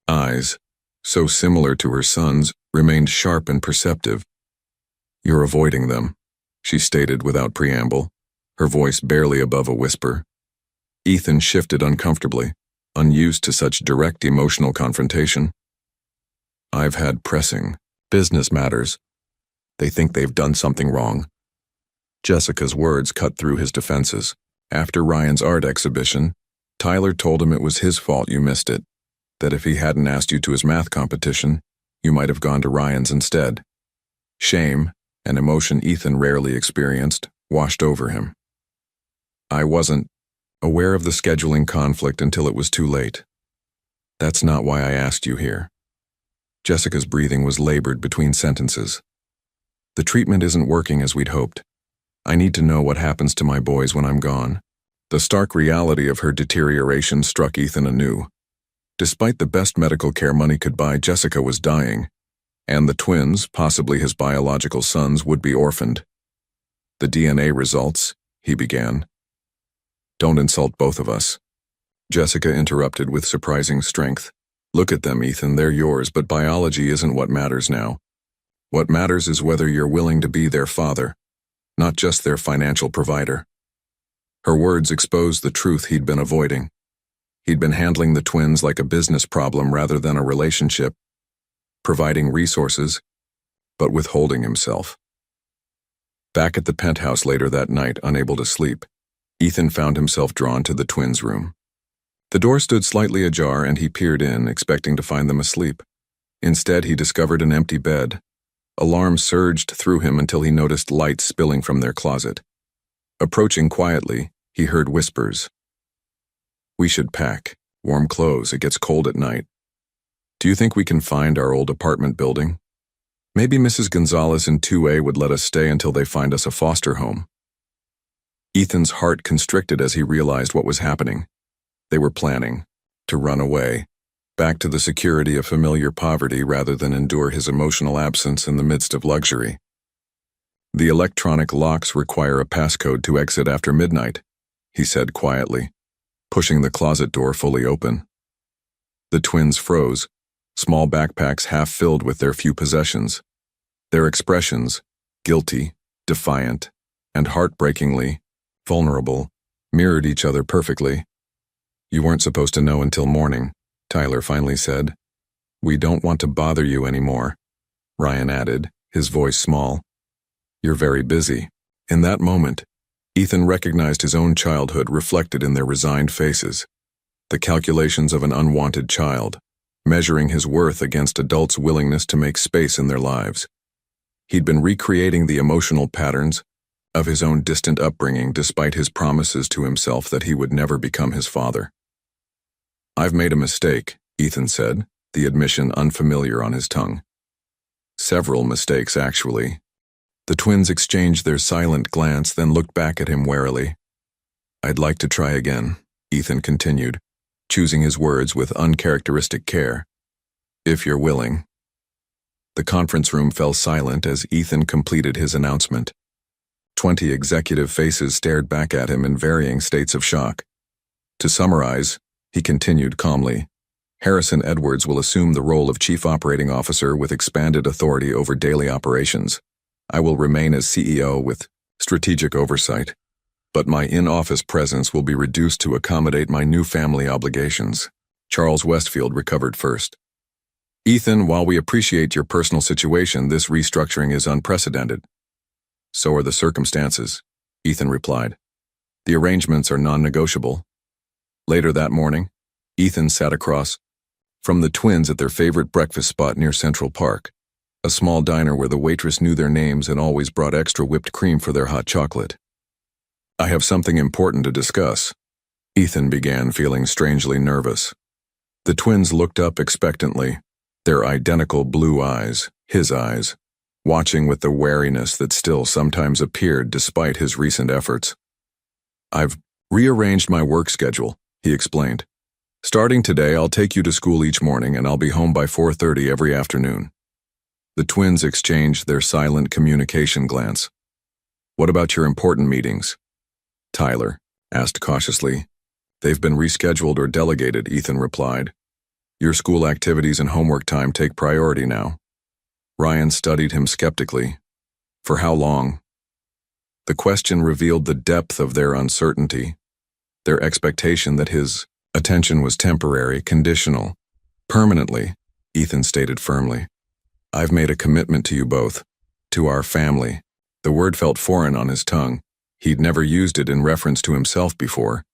eyes, so similar to her son's, remained sharp and perceptive. "You're avoiding them," she stated without preamble, her voice barely above a whisper. Ethan shifted uncomfortably, unused to such direct emotional confrontation. "I've had pressing business matters. They think they've done something wrong." Jessica's words cut through his defenses. After Ryan's art exhibition, Tyler told him it was his fault you missed it, that if he hadn't asked you to his math competition, you might have gone to Ryan's instead. Shame, an emotion Ethan rarely experienced, washed over him. "I wasn't aware of the scheduling conflict until it was too late. That's not why I asked you here." Jessica's breathing was labored between sentences. "The treatment isn't working as we'd hoped. I need to know what happens to my boys when I'm gone." The stark reality of her deterioration struck Ethan anew. Despite the best medical care money could buy, Jessica was dying, and the twins, possibly his biological sons, would be orphaned. "The DNA results," he began. "Don't insult both of us," Jessica interrupted with surprising strength. "Look at them, Ethan, they're yours, but biology isn't what matters now. What matters is whether you're willing to be their father, not just their financial provider." Her words exposed the truth he'd been avoiding. He'd been handling the twins like a business problem rather than a relationship, providing resources, but withholding himself. Back at the penthouse later that night, unable to sleep, Ethan found himself drawn to the twins' room. The door stood slightly ajar and he peered in, expecting to find them asleep. Instead, he discovered an empty bed. Alarm surged through him until he noticed light spilling from their closet. Approaching quietly, he heard whispers. "We should pack. Warm clothes, it gets cold at night. Do you think we can find our old apartment building? Maybe Mrs. Gonzalez in 2A would let us stay until they find us a foster home." Ethan's heart constricted as he realized what was happening. They were planning to run away, back to the security of familiar poverty rather than endure his emotional absence in the midst of luxury. "The electronic locks require a passcode to exit after midnight," he said quietly, pushing the closet door fully open. The twins froze, small backpacks half filled with their few possessions. Their expressions, guilty, defiant, and heartbreakingly vulnerable, mirrored each other perfectly. "You weren't supposed to know until morning," Tyler finally said. "We don't want to bother you anymore," Ryan added, his voice small. "You're very busy." In that moment, Ethan recognized his own childhood reflected in their resigned faces, the calculations of an unwanted child, measuring his worth against adults' willingness to make space in their lives. He'd been recreating the emotional patterns of his own distant upbringing despite his promises to himself that he would never become his father. "I've made a mistake," Ethan said, the admission unfamiliar on his tongue. "Several mistakes, actually." The twins exchanged their silent glance, then looked back at him warily. "I'd like to try again," Ethan continued, choosing his words with uncharacteristic care. "If you're willing." The conference room fell silent as Ethan completed his announcement. 20 executive faces stared back at him in varying states of shock. "To summarize," he continued calmly, "Harrison Edwards will assume the role of Chief Operating Officer with expanded authority over daily operations. I will remain as CEO with strategic oversight, but my in-office presence will be reduced to accommodate my new family obligations." Charles Westfield recovered first. "Ethan, while we appreciate your personal situation, this restructuring is unprecedented." "So are the circumstances," Ethan replied. "The arrangements are non-negotiable." Later that morning, Ethan sat across from the twins at their favorite breakfast spot near Central Park, a small diner where the waitress knew their names and always brought extra whipped cream for their hot chocolate. "I have something important to discuss," Ethan began, feeling strangely nervous. The twins looked up expectantly, their identical blue eyes, his eyes, watching with the wariness that still sometimes appeared despite his recent efforts. "I've rearranged my work schedule," he explained, Starting today, I'll take you to school each morning and I'll be home by 4:30 every afternoon. The twins exchanged their silent communication glance. What about your important meetings? Tyler asked cautiously. They've been rescheduled or delegated, Ethan replied. Your school activities and homework time take priority now. Ryan studied him skeptically. For how long? The question revealed the depth of their uncertainty, their expectation that his attention was temporary, conditional. Permanently, Ethan stated firmly. I've made a commitment to you both, to our family. The word felt foreign on his tongue. He'd never used it in reference to himself before.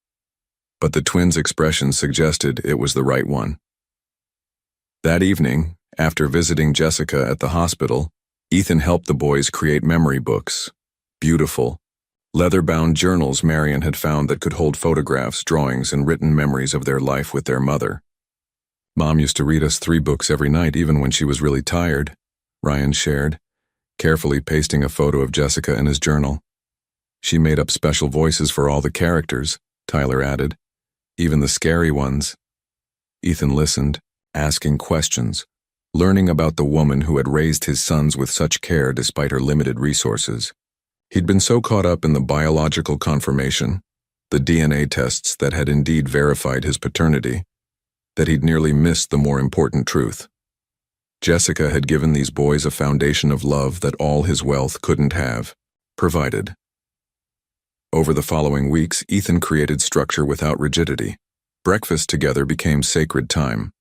But the twins' expression suggested it was the right one. That evening, after visiting Jessica at the hospital, Ethan helped the boys create memory books. Beautiful, leather-bound journals Marion had found that could hold photographs, drawings, and written memories of their life with their mother. Mom used to read us 3 books every night, even when she was really tired, Ryan shared, carefully pasting a photo of Jessica in his journal. She made up special voices for all the characters, Tyler added, even the scary ones. Ethan listened, asking questions, learning about the woman who had raised his sons with such care despite her limited resources. He'd been so caught up in the biological confirmation, the DNA tests that had indeed verified his paternity, that he'd nearly missed the more important truth. Jessica had given these boys a foundation of love that all his wealth couldn't have provided. Over the following weeks, Ethan created structure without rigidity. Breakfast together became sacred time.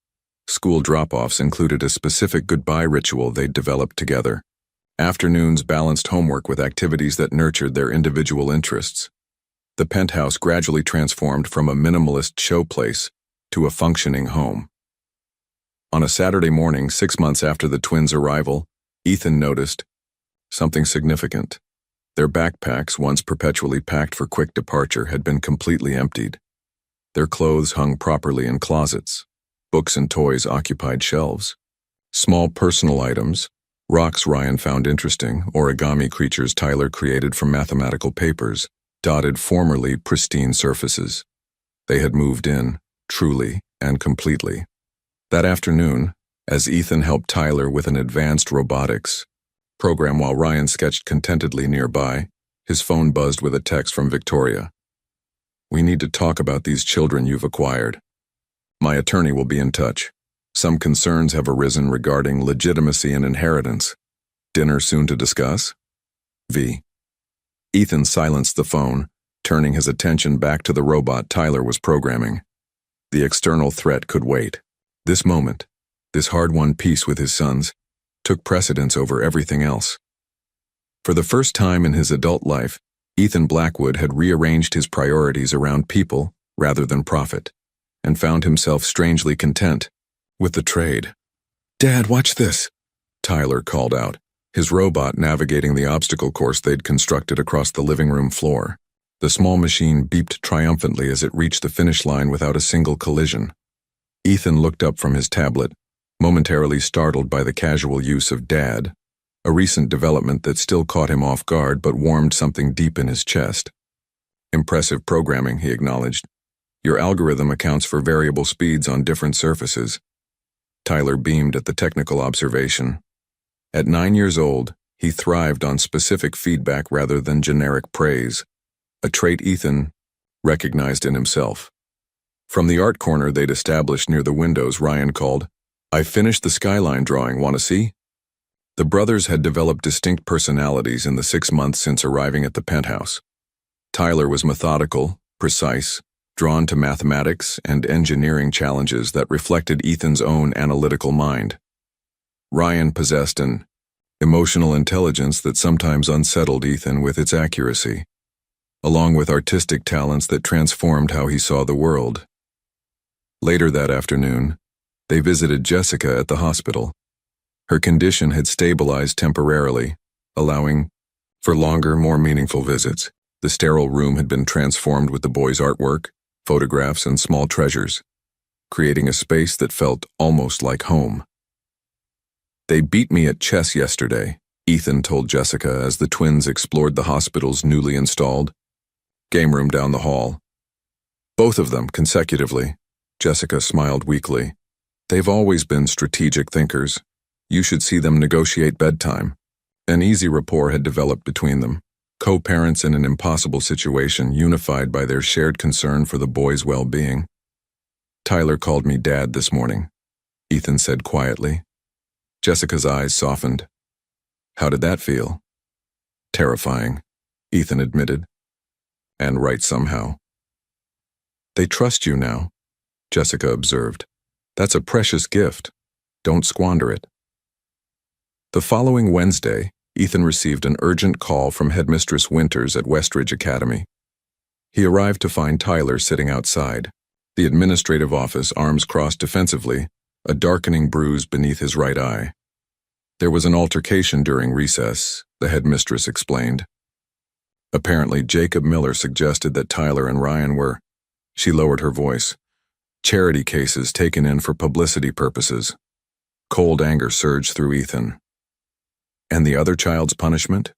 School drop-offs included a specific goodbye ritual they'd developed together. Afternoons balanced homework with activities that nurtured their individual interests. The penthouse gradually transformed from a minimalist showplace to a functioning home. On a Saturday morning, 6 months after the twins' arrival, Ethan noticed something significant. Their backpacks, once perpetually packed for quick departure, had been completely emptied. Their clothes hung properly in closets. Books and toys occupied shelves. Small personal items, rocks Ryan found interesting, origami creatures Tyler created from mathematical papers, dotted formerly pristine surfaces. They had moved in, truly and completely. That afternoon, as Ethan helped Tyler with an advanced robotics program while Ryan sketched contentedly nearby, his phone buzzed with a text from Victoria. We need to talk about these children you've acquired. My attorney will be in touch. Some concerns have arisen regarding legitimacy and inheritance. Dinner soon to discuss? V. Ethan silenced the phone, turning his attention back to the robot Tyler was programming. The external threat could wait. This moment, this hard-won peace with his sons, took precedence over everything else. For the first time in his adult life, Ethan Blackwood had rearranged his priorities around people rather than profit, and found himself strangely content with the trade. Dad, watch this, Tyler called out, his robot navigating the obstacle course they'd constructed across the living room floor. The small machine beeped triumphantly as it reached the finish line without a single collision. Ethan looked up from his tablet, momentarily startled by the casual use of Dad, a recent development that still caught him off guard but warmed something deep in his chest. Impressive programming, he acknowledged. Your algorithm accounts for variable speeds on different surfaces. Tyler beamed at the technical observation. At 9 years old, he thrived on specific feedback rather than generic praise, a trait Ethan recognized in himself. From the art corner they'd established near the windows, Ryan called, I finished the skyline drawing, want to see? The brothers had developed distinct personalities in the 6 months since arriving at the penthouse. Tyler was methodical, precise, drawn to mathematics and engineering challenges that reflected Ethan's own analytical mind. Ryan possessed an emotional intelligence that sometimes unsettled Ethan with its accuracy, along with artistic talents that transformed how he saw the world. Later that afternoon, they visited Jessica at the hospital. Her condition had stabilized temporarily, allowing for longer, more meaningful visits. The sterile room had been transformed with the boys' artwork, photographs, and small treasures, creating a space that felt almost like home. They beat me at chess yesterday, Ethan told Jessica as the twins explored the hospital's newly installed game room down the hall. Both of them consecutively. Jessica smiled weakly. They've always been strategic thinkers. You should see them negotiate bedtime. An easy rapport had developed between them. Co-parents in an impossible situation, unified by their shared concern for the boy's well-being. Tyler called me Dad this morning, Ethan said quietly. Jessica's eyes softened. How did that feel? Terrifying, Ethan admitted. And right somehow. They trust you now, Jessica observed. That's a precious gift. Don't squander it. The following Wednesday, Ethan received an urgent call from Headmistress Winters at Westridge Academy. He arrived to find Tyler sitting outside, the administrative office arms crossed defensively, a darkening bruise beneath his right eye. There was an altercation during recess, the headmistress explained. Apparently, Jacob Miller suggested that Tyler and Ryan were, she lowered her voice, charity cases taken in for publicity purposes. Cold anger surged through Ethan. And the other child's punishment?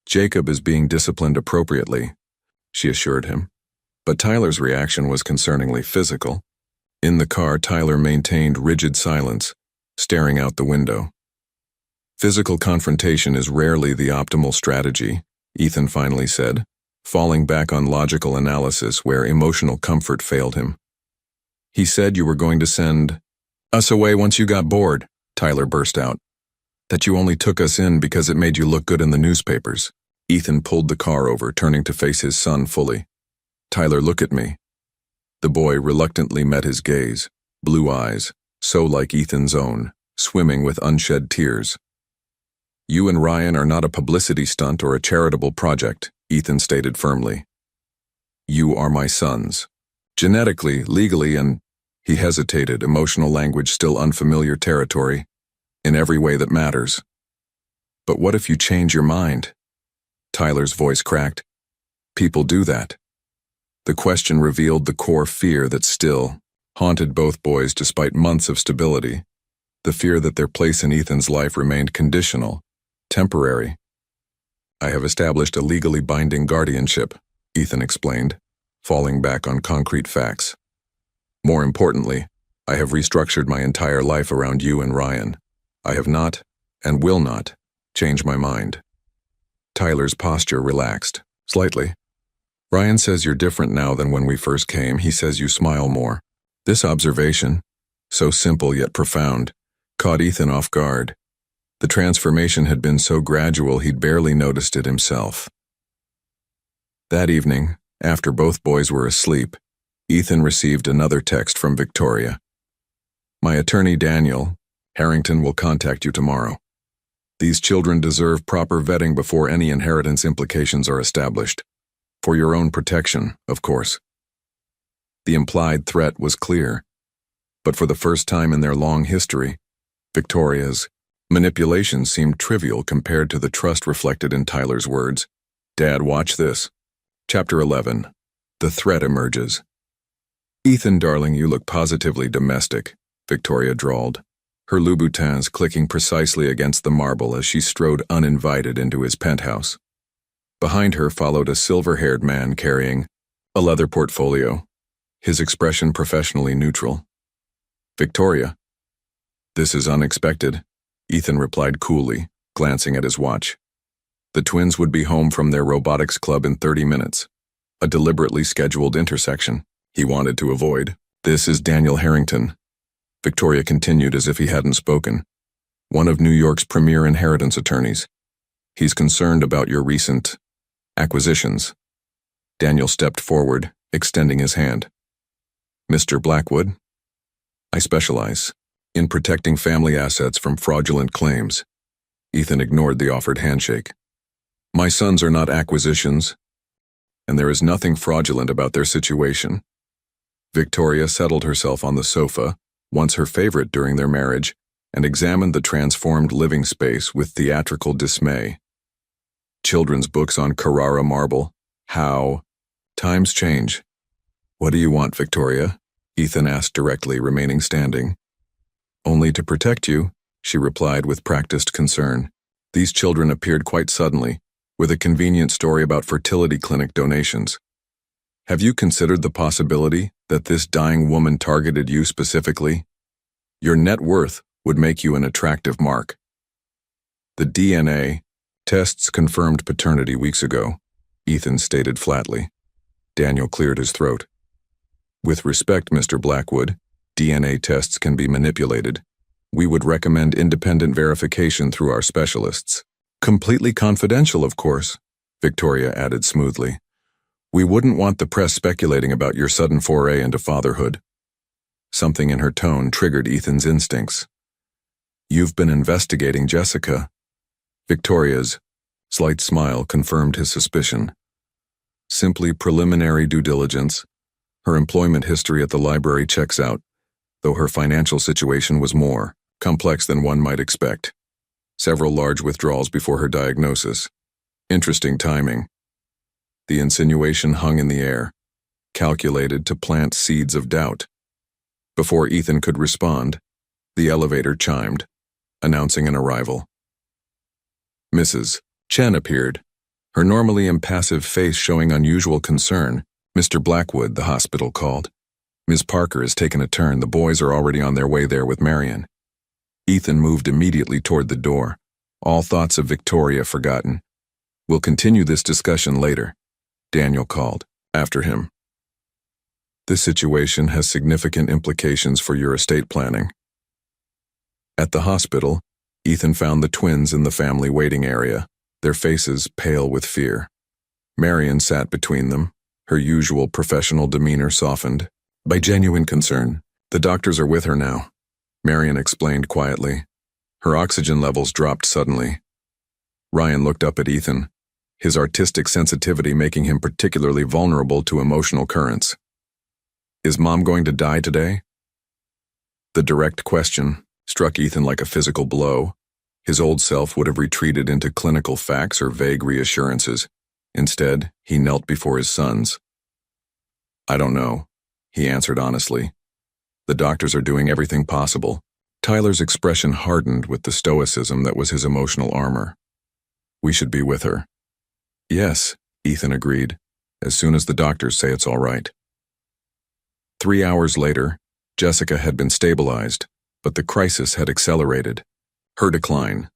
Jacob is being disciplined appropriately, she assured him. But Tyler's reaction was concerningly physical. In the car, Tyler maintained rigid silence, staring out the window. Physical confrontation is rarely the optimal strategy, Ethan finally said, falling back on logical analysis where emotional comfort failed him. He said you were going to send us away once you got bored, Tyler burst out. That you only took us in because it made you look good in the newspapers. Ethan pulled the car over, turning to face his son fully. Tyler, look at me. The boy reluctantly met his gaze, blue eyes, so like Ethan's own, swimming with unshed tears. You and Ryan are not a publicity stunt or a charitable project, Ethan stated firmly. You are my sons. Genetically, legally, and, he hesitated, emotional language still unfamiliar territory, in every way that matters. But what if you change your mind? Tyler's voice cracked. People do that. The question revealed the core fear that still haunted both boys despite months of stability, the fear that their place in Ethan's life remained conditional, temporary. I have established a legally binding guardianship, Ethan explained, falling back on concrete facts. More importantly, I have restructured my entire life around you and Ryan. I have not, and will not, change my mind. Tyler's posture relaxed, slightly. Ryan says you're different now than when we first came. He says you smile more. This observation, so simple yet profound, caught Ethan off guard. The transformation had been so gradual he'd barely noticed it himself. That evening, after both boys were asleep, Ethan received another text from Victoria. My attorney Daniel Harrington will contact you tomorrow. These children deserve proper vetting before any inheritance implications are established. For your own protection, of course. The implied threat was clear, but for the first time in their long history, Victoria's manipulations seemed trivial compared to the trust reflected in Tyler's words. Dad, watch this. Chapter 11. The threat emerges. Ethan, darling, you look positively domestic, Victoria drawled, her Louboutins clicking precisely against the marble as she strode uninvited into his penthouse. Behind her followed a silver-haired man carrying a leather portfolio, his expression professionally neutral. Victoria. This is unexpected, Ethan replied coolly, glancing at his watch. The twins would be home from their robotics club in 30 minutes, a deliberately scheduled intersection he wanted to avoid. This is Daniel Harrington, Victoria continued as if he hadn't spoken, one of New York's premier inheritance attorneys. He's concerned about your recent acquisitions. Daniel stepped forward, extending his hand. Mr. Blackwood, I specialize in protecting family assets from fraudulent claims. Ethan ignored the offered handshake. My sons are not acquisitions, and there is nothing fraudulent about their situation. Victoria settled herself on the sofa, once her favorite during their marriage, and examined the transformed living space with theatrical dismay. Children's books on Carrara marble. How? Times change. What do you want, Victoria? Ethan asked directly, remaining standing. Only to protect you, she replied with practiced concern. These children appeared quite suddenly, with a convenient story about fertility clinic donations. Have you considered the possibility that that this dying woman targeted you specifically? Your net worth would make you an attractive mark. The DNA tests confirmed paternity weeks ago, Ethan stated flatly. Daniel cleared his throat. With respect, Mr. Blackwood, DNA tests can be manipulated. We would recommend independent verification through our specialists. Completely confidential, of course, Victoria added smoothly. We wouldn't want the press speculating about your sudden foray into fatherhood. Something in her tone triggered Ethan's instincts. You've been investigating Jessica. Victoria's slight smile confirmed his suspicion. Simply preliminary due diligence. Her employment history at the library checks out, though her financial situation was more complex than one might expect. Several large withdrawals before her diagnosis. Interesting timing. The insinuation hung in the air, calculated to plant seeds of doubt. Before Ethan could respond, the elevator chimed, announcing an arrival. Mrs. Chen appeared, her normally impassive face showing unusual concern. Mr. Blackwood, the hospital called. Ms. Parker has taken a turn. The boys are already on their way there with Marion. Ethan moved immediately toward the door, all thoughts of Victoria forgotten. We'll continue this discussion later, Daniel called after him. This situation has significant implications for your estate planning. At the hospital, Ethan found the twins in the family waiting area, their faces pale with fear. Marion sat between them, her usual professional demeanor softened by genuine concern. The doctors are with her now, Marion explained quietly. Her oxygen levels dropped suddenly. Ryan looked up at Ethan, his artistic sensitivity making him particularly vulnerable to emotional currents. Is Mom going to die today? The direct question struck Ethan like a physical blow. His old self would have retreated into clinical facts or vague reassurances. Instead, he knelt before his sons. I don't know, he answered honestly. The doctors are doing everything possible. Tyler's expression hardened with the stoicism that was his emotional armor. We should be with her. Yes, Ethan agreed, as soon as the doctors say it's all right. 3 hours later, Jessica had been stabilized, but the crisis had accelerated. Her decline.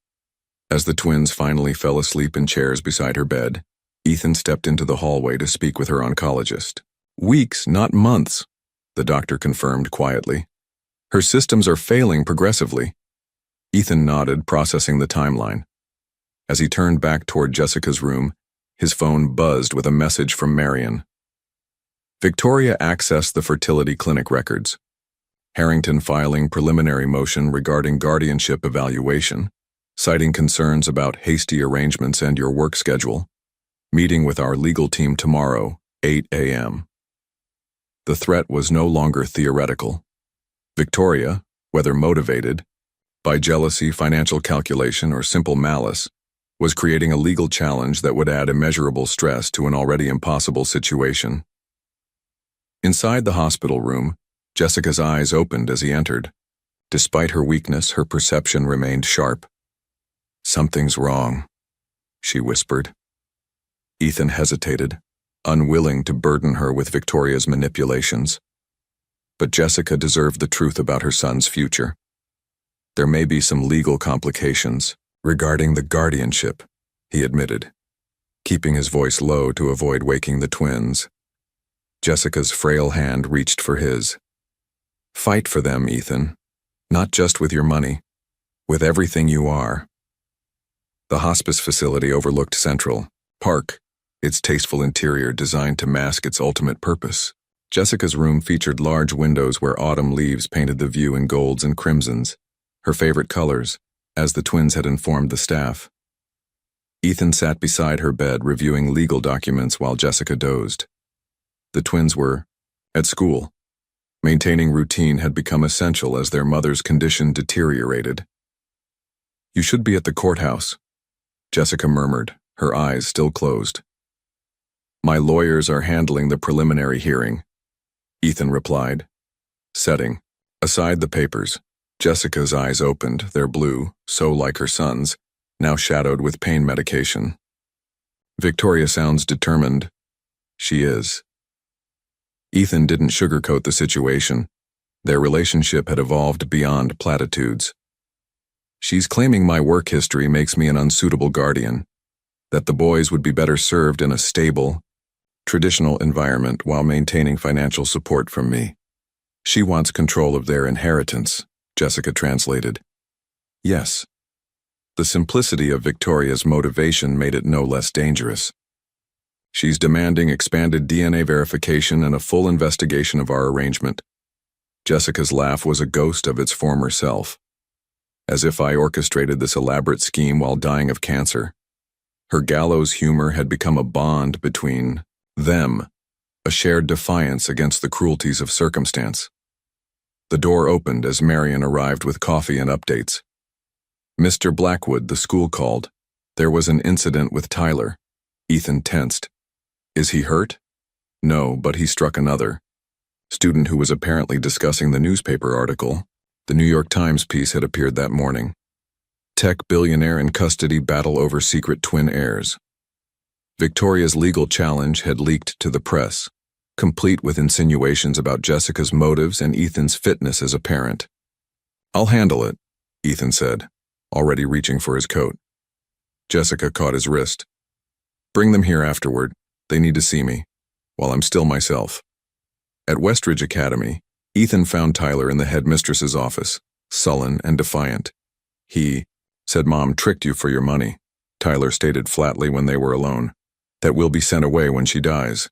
As the twins finally fell asleep in chairs beside her bed, Ethan stepped into the hallway to speak with her oncologist. Weeks, not months, the doctor confirmed quietly. Her systems are failing progressively. Ethan nodded, processing the timeline. As he turned back toward Jessica's room, his phone buzzed with a message from Marion. Victoria accessed the fertility clinic records. Harrington filing preliminary motion regarding guardianship evaluation, citing concerns about hasty arrangements and your work schedule. Meeting with our legal team tomorrow, 8 a.m. The threat was no longer theoretical. Victoria, whether motivated by jealousy, financial calculation, or simple malice, was creating a legal challenge that would add immeasurable stress to an already impossible situation. Inside the hospital room, Jessica's eyes opened as he entered. Despite her weakness, her perception remained sharp. Something's wrong, she whispered. Ethan hesitated, unwilling to burden her with Victoria's manipulations. But Jessica deserved the truth about her son's future. There may be some legal complications regarding the guardianship, he admitted, keeping his voice low to avoid waking the twins. Jessica's frail hand reached for his. Fight for them, Ethan. Not just with your money, with everything you are. The hospice facility overlooked Central Park, its tasteful interior designed to mask its ultimate purpose. Jessica's room featured large windows where autumn leaves painted the view in golds and crimsons, her favorite colors, as the twins had informed the staff. Ethan sat beside her bed reviewing legal documents while Jessica dozed. The twins were at school. Maintaining routine had become essential as their mother's condition deteriorated. You should be at the courthouse, Jessica murmured, her eyes still closed. My lawyers are handling the preliminary hearing, Ethan replied. Setting aside the papers, Jessica's eyes opened, their blue, so like her son's, now shadowed with pain medication. Victoria sounds determined. She is. Ethan didn't sugarcoat the situation. Their relationship had evolved beyond platitudes. She's claiming my work history makes me an unsuitable guardian, that the boys would be better served in a stable, traditional environment while maintaining financial support from me. She wants control of their inheritance, Jessica translated. Yes. The simplicity of Victoria's motivation made it no less dangerous. She's demanding expanded DNA verification and a full investigation of our arrangement. Jessica's laugh was a ghost of its former self, as if I orchestrated this elaborate scheme while dying of cancer. Her gallows humor had become a bond between them, a shared defiance against the cruelties of circumstance. The door opened as Marion arrived with coffee and updates. Mr. Blackwood, the school called. There was an incident with Tyler. Ethan tensed. Is he hurt? No, but he struck another student who was apparently discussing the newspaper article. The New York Times piece had appeared that morning. Tech billionaire in custody battle over secret twin heirs. Victoria's legal challenge had leaked to the press, complete with insinuations about Jessica's motives and Ethan's fitness as a parent. I'll handle it, Ethan said, already reaching for his coat. Jessica caught his wrist. Bring them here afterward. They need to see me, while I'm still myself. At Westridge Academy, Ethan found Tyler in the headmistress's office, sullen and defiant. He said Mom tricked you for your money, Tyler stated flatly when they were alone, that we'll be sent away when she dies.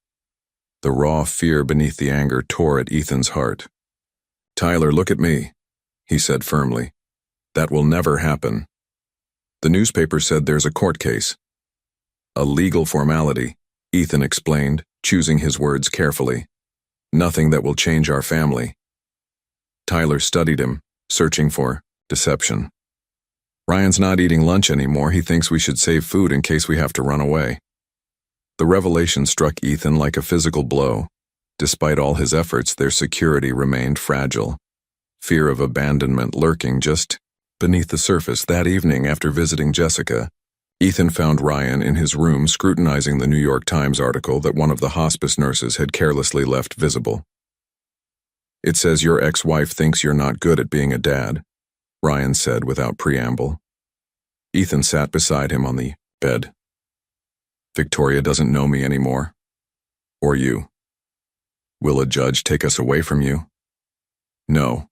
The raw fear beneath the anger tore at Ethan's heart. Tyler, look at me, he said firmly. That will never happen. The newspaper said there's a court case. A legal formality, Ethan explained, choosing his words carefully. Nothing that will change our family. Tyler studied him, searching for deception. Ryan's not eating lunch anymore. He thinks we should save food in case we have to run away. The revelation struck Ethan like a physical blow. Despite all his efforts, their security remained fragile. Fear of abandonment lurking just beneath the surface. That evening, after visiting Jessica, Ethan found Ryan in his room scrutinizing the New York Times article that one of the hospice nurses had carelessly left visible. It says your ex-wife thinks you're not good at being a dad, Ryan said without preamble. Ethan sat beside him on the bed. Victoria doesn't know me anymore. Or you. Will a judge take us away from you? No,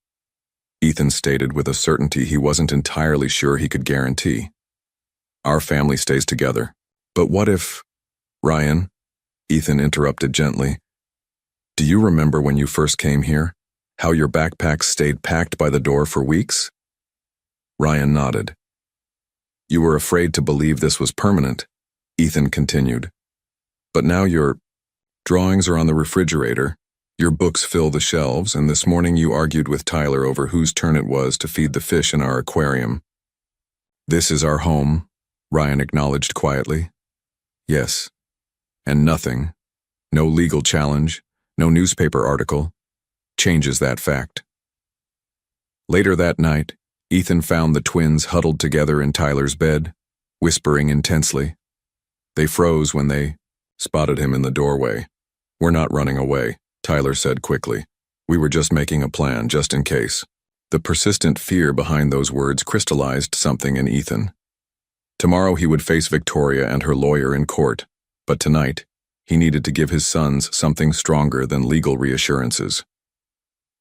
Ethan stated with a certainty he wasn't entirely sure he could guarantee. Our family stays together. But what if… Ryan, Ethan interrupted gently. Do you remember when you first came here? How your backpack stayed packed by the door for weeks? Ryan nodded. You were afraid to believe this was permanent, Ethan continued. But now your drawings are on the refrigerator, your books fill the shelves, and this morning you argued with Tyler over whose turn it was to feed the fish in our aquarium. This is our home, Ryan acknowledged quietly. Yes. And nothing, no legal challenge, no newspaper article, changes that fact. Later that night, Ethan found the twins huddled together in Tyler's bed, whispering intensely. They froze when they spotted him in the doorway. We're not running away, Tyler said quickly. We were just making a plan, just in case. The persistent fear behind those words crystallized something in Ethan. Tomorrow he would face Victoria and her lawyer in court, but tonight he needed to give his sons something stronger than legal reassurances.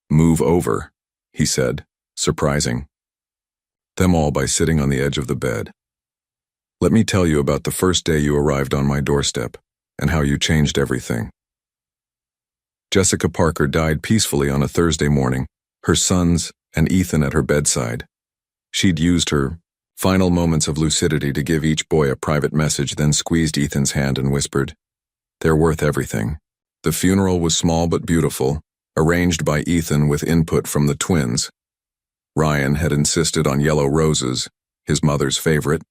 Move over, he said, surprising them all by sitting on the edge of the bed. Let me tell you about the first day you arrived on my doorstep and how you changed everything. Jessica Parker died peacefully on a Thursday morning, her sons and Ethan at her bedside. She'd used her final moments of lucidity to give each boy a private message, then squeezed Ethan's hand and whispered, "They're worth everything." The funeral was small but beautiful, arranged by Ethan with input from the twins. Ryan had insisted on yellow roses, his mother's favorite,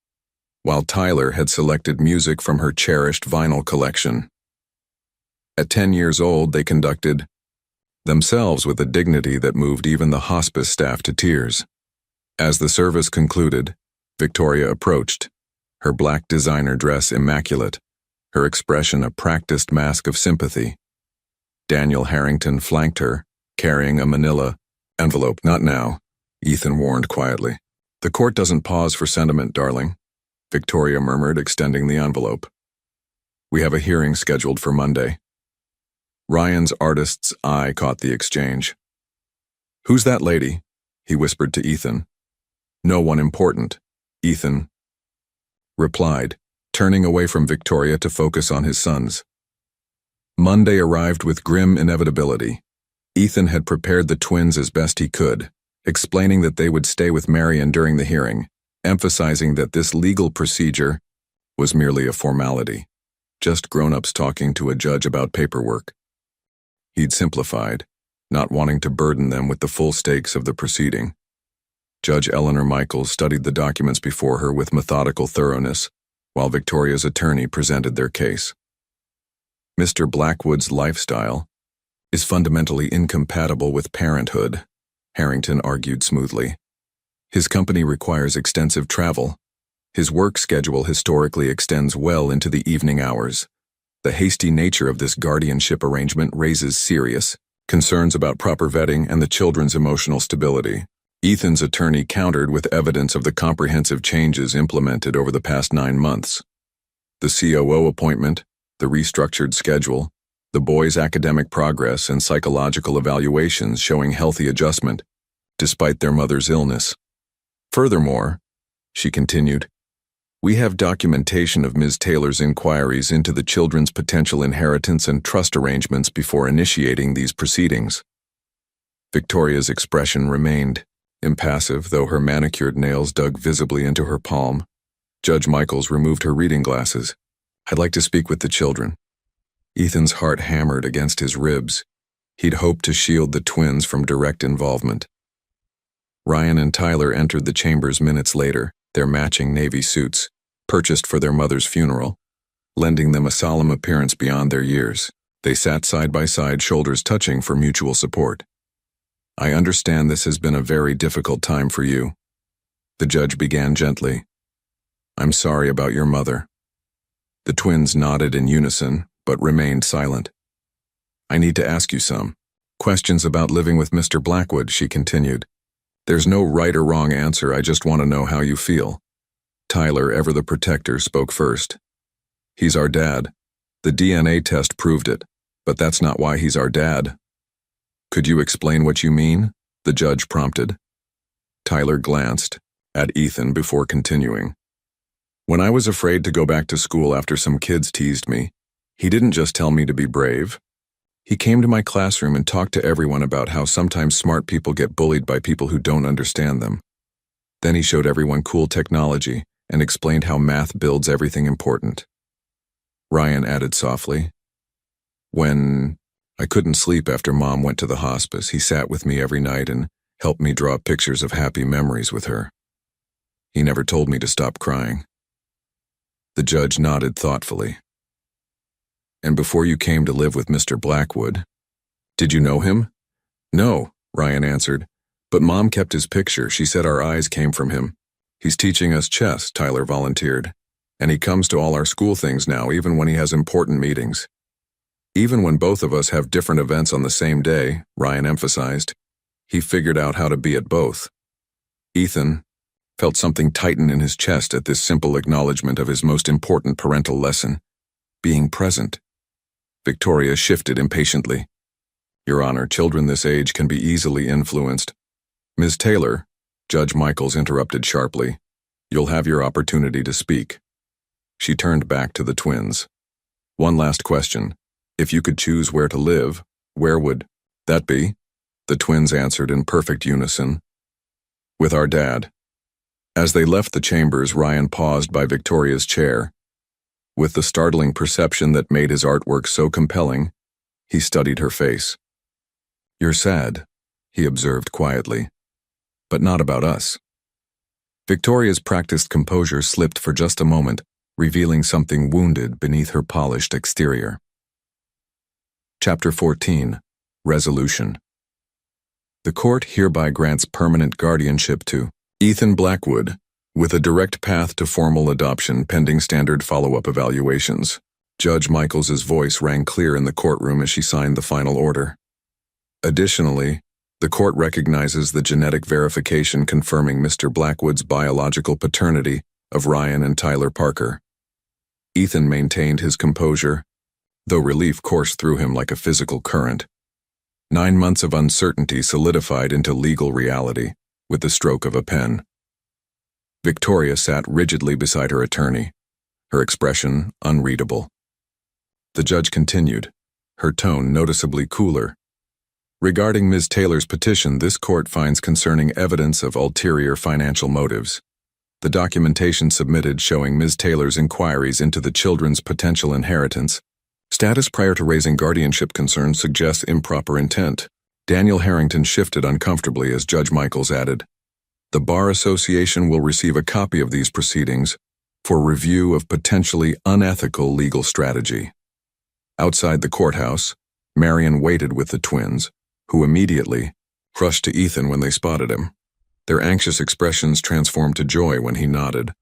while Tyler had selected music from her cherished vinyl collection. At 10 years old, they conducted themselves with a dignity that moved even the hospice staff to tears. As the service concluded, Victoria approached, her black designer dress immaculate, her expression a practiced mask of sympathy. Daniel Harrington flanked her, carrying a manila envelope. Not now, Ethan warned quietly. The court doesn't pause for sentiment, darling, Victoria murmured, extending the envelope. We have a hearing scheduled for Monday. Ryan's artist's eye caught the exchange. Who's that lady? He whispered to Ethan. No one important, Ethan replied, turning away from Victoria to focus on his sons. Monday arrived with grim inevitability. Ethan had prepared the twins as best he could, explaining that they would stay with Marion during the hearing, emphasizing that this legal procedure was merely a formality, just grown-ups talking to a judge about paperwork. He'd simplified, not wanting to burden them with the full stakes of the proceeding. Judge Eleanor Michaels studied the documents before her with methodical thoroughness, while Victoria's attorney presented their case. Mr. Blackwood's lifestyle is fundamentally incompatible with parenthood, Harrington argued smoothly. His company requires extensive travel. His work schedule historically extends well into the evening hours. The hasty nature of this guardianship arrangement raises serious concerns about proper vetting and the children's emotional stability. Ethan's attorney countered with evidence of the comprehensive changes implemented over the past 9 months. The COO appointment, the restructured schedule, the boys' academic progress and psychological evaluations showing healthy adjustment, despite their mother's illness. Furthermore, she continued, we have documentation of Ms. Taylor's inquiries into the children's potential inheritance and trust arrangements before initiating these proceedings. Victoria's expression remained impassive, though her manicured nails dug visibly into her palm. Judge Michaels removed her reading glasses. I'd like to speak with the children. Ethan's heart hammered against his ribs. He'd hoped to shield the twins from direct involvement. Ryan and Tyler entered the chambers minutes later, their matching navy suits, purchased for their mother's funeral, lending them a solemn appearance beyond their years. They sat side by side, shoulders touching for mutual support. I understand this has been a very difficult time for you. The judge began gently. I'm sorry about your mother. The twins nodded in unison, but remained silent. I need to ask you some questions about living with Mr. Blackwood, she continued. There's no right or wrong answer, I just want to know how you feel. Tyler, ever the protector, spoke first. He's our dad. The DNA test proved it, but that's not why he's our dad. Could you explain what you mean? The judge prompted. Tyler glanced at Ethan before continuing. When I was afraid to go back to school after some kids teased me, he didn't just tell me to be brave. He came to my classroom and talked to everyone about how sometimes smart people get bullied by people who don't understand them. Then he showed everyone cool technology and explained how math builds everything important. Ryan added softly, when I couldn't sleep after Mom went to the hospice, he sat with me every night and helped me draw pictures of happy memories with her. He never told me to stop crying. The judge nodded thoughtfully. And before you came to live with Mr. Blackwood, did you know him? No, Ryan answered, but Mom kept his picture. She said our eyes came from him. He's teaching us chess, Tyler volunteered, and he comes to all our school things now, even when he has important meetings. Even when both of us have different events on the same day, Ryan emphasized, he figured out how to be at both. Ethan felt something tighten in his chest at this simple acknowledgement of his most important parental lesson, being present. Victoria shifted impatiently. Your Honor, children this age can be easily influenced. Ms. Taylor, Judge Michaels interrupted sharply, you'll have your opportunity to speak. She turned back to the twins. One last question. If you could choose where to live, where would that be? The twins answered in perfect unison. With our dad. As they left the chambers, Ryan paused by Victoria's chair. With the startling perception that made his artwork so compelling, he studied her face. You're sad, he observed quietly. But not about us. Victoria's practiced composure slipped for just a moment, revealing something wounded beneath her polished exterior. Chapter 14. Resolution. The court hereby grants permanent guardianship to Ethan Blackwood, with a direct path to formal adoption pending standard follow-up evaluations. Judge Michaels's voice rang clear in the courtroom as she signed the final order. Additionally, the court recognizes the genetic verification confirming Mr. Blackwood's biological paternity of Ryan and Tyler Parker. Ethan maintained his composure, though relief coursed through him like a physical current. 9 months of uncertainty solidified into legal reality with the stroke of a pen. Victoria sat rigidly beside her attorney, her expression unreadable. The judge continued, her tone noticeably cooler. Regarding Ms. Taylor's petition, this court finds concerning evidence of ulterior financial motives. The documentation submitted showing Ms. Taylor's inquiries into the children's potential inheritance status prior to raising guardianship concerns suggests improper intent. Daniel Harrington shifted uncomfortably as Judge Michaels added, "The Bar Association will receive a copy of these proceedings for review of potentially unethical legal strategy." Outside the courthouse, Marion waited with the twins, who immediately rushed to Ethan when they spotted him. Their anxious expressions transformed to joy when he nodded,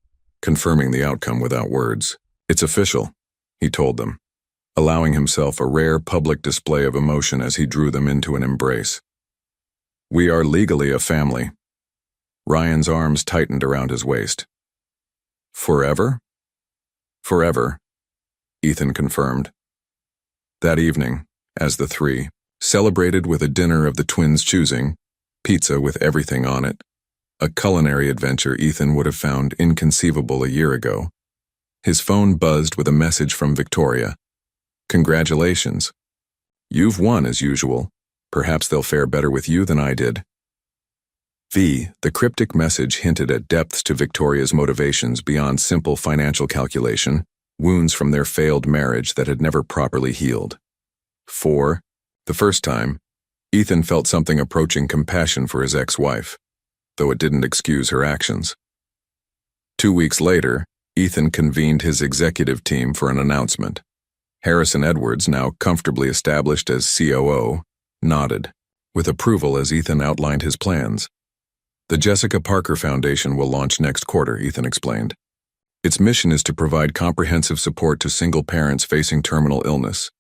confirming the outcome without words. "It's official," he told them, allowing himself a rare public display of emotion as he drew them into an embrace. "We are legally a family." Ryan's arms tightened around his waist. "Forever?" "Forever," Ethan confirmed. That evening, as the three celebrated with a dinner of the twins' choosing, pizza with everything on it, a culinary adventure Ethan would have found inconceivable a year ago, his phone buzzed with a message from Victoria. "Congratulations. You've won as usual. Perhaps they'll fare better with you than I did." The cryptic message hinted at depths to Victoria's motivations beyond simple financial calculation, wounds from their failed marriage that had never properly healed. For the first time, Ethan felt something approaching compassion for his ex-wife, though it didn't excuse her actions. 2 weeks later, Ethan convened his executive team for an announcement. Harrison Edwards, now comfortably established as COO, nodded, with approval as Ethan outlined his plans. "The Jessica Parker Foundation will launch next quarter," Ethan explained. "Its mission is to provide comprehensive support to single parents facing terminal illness,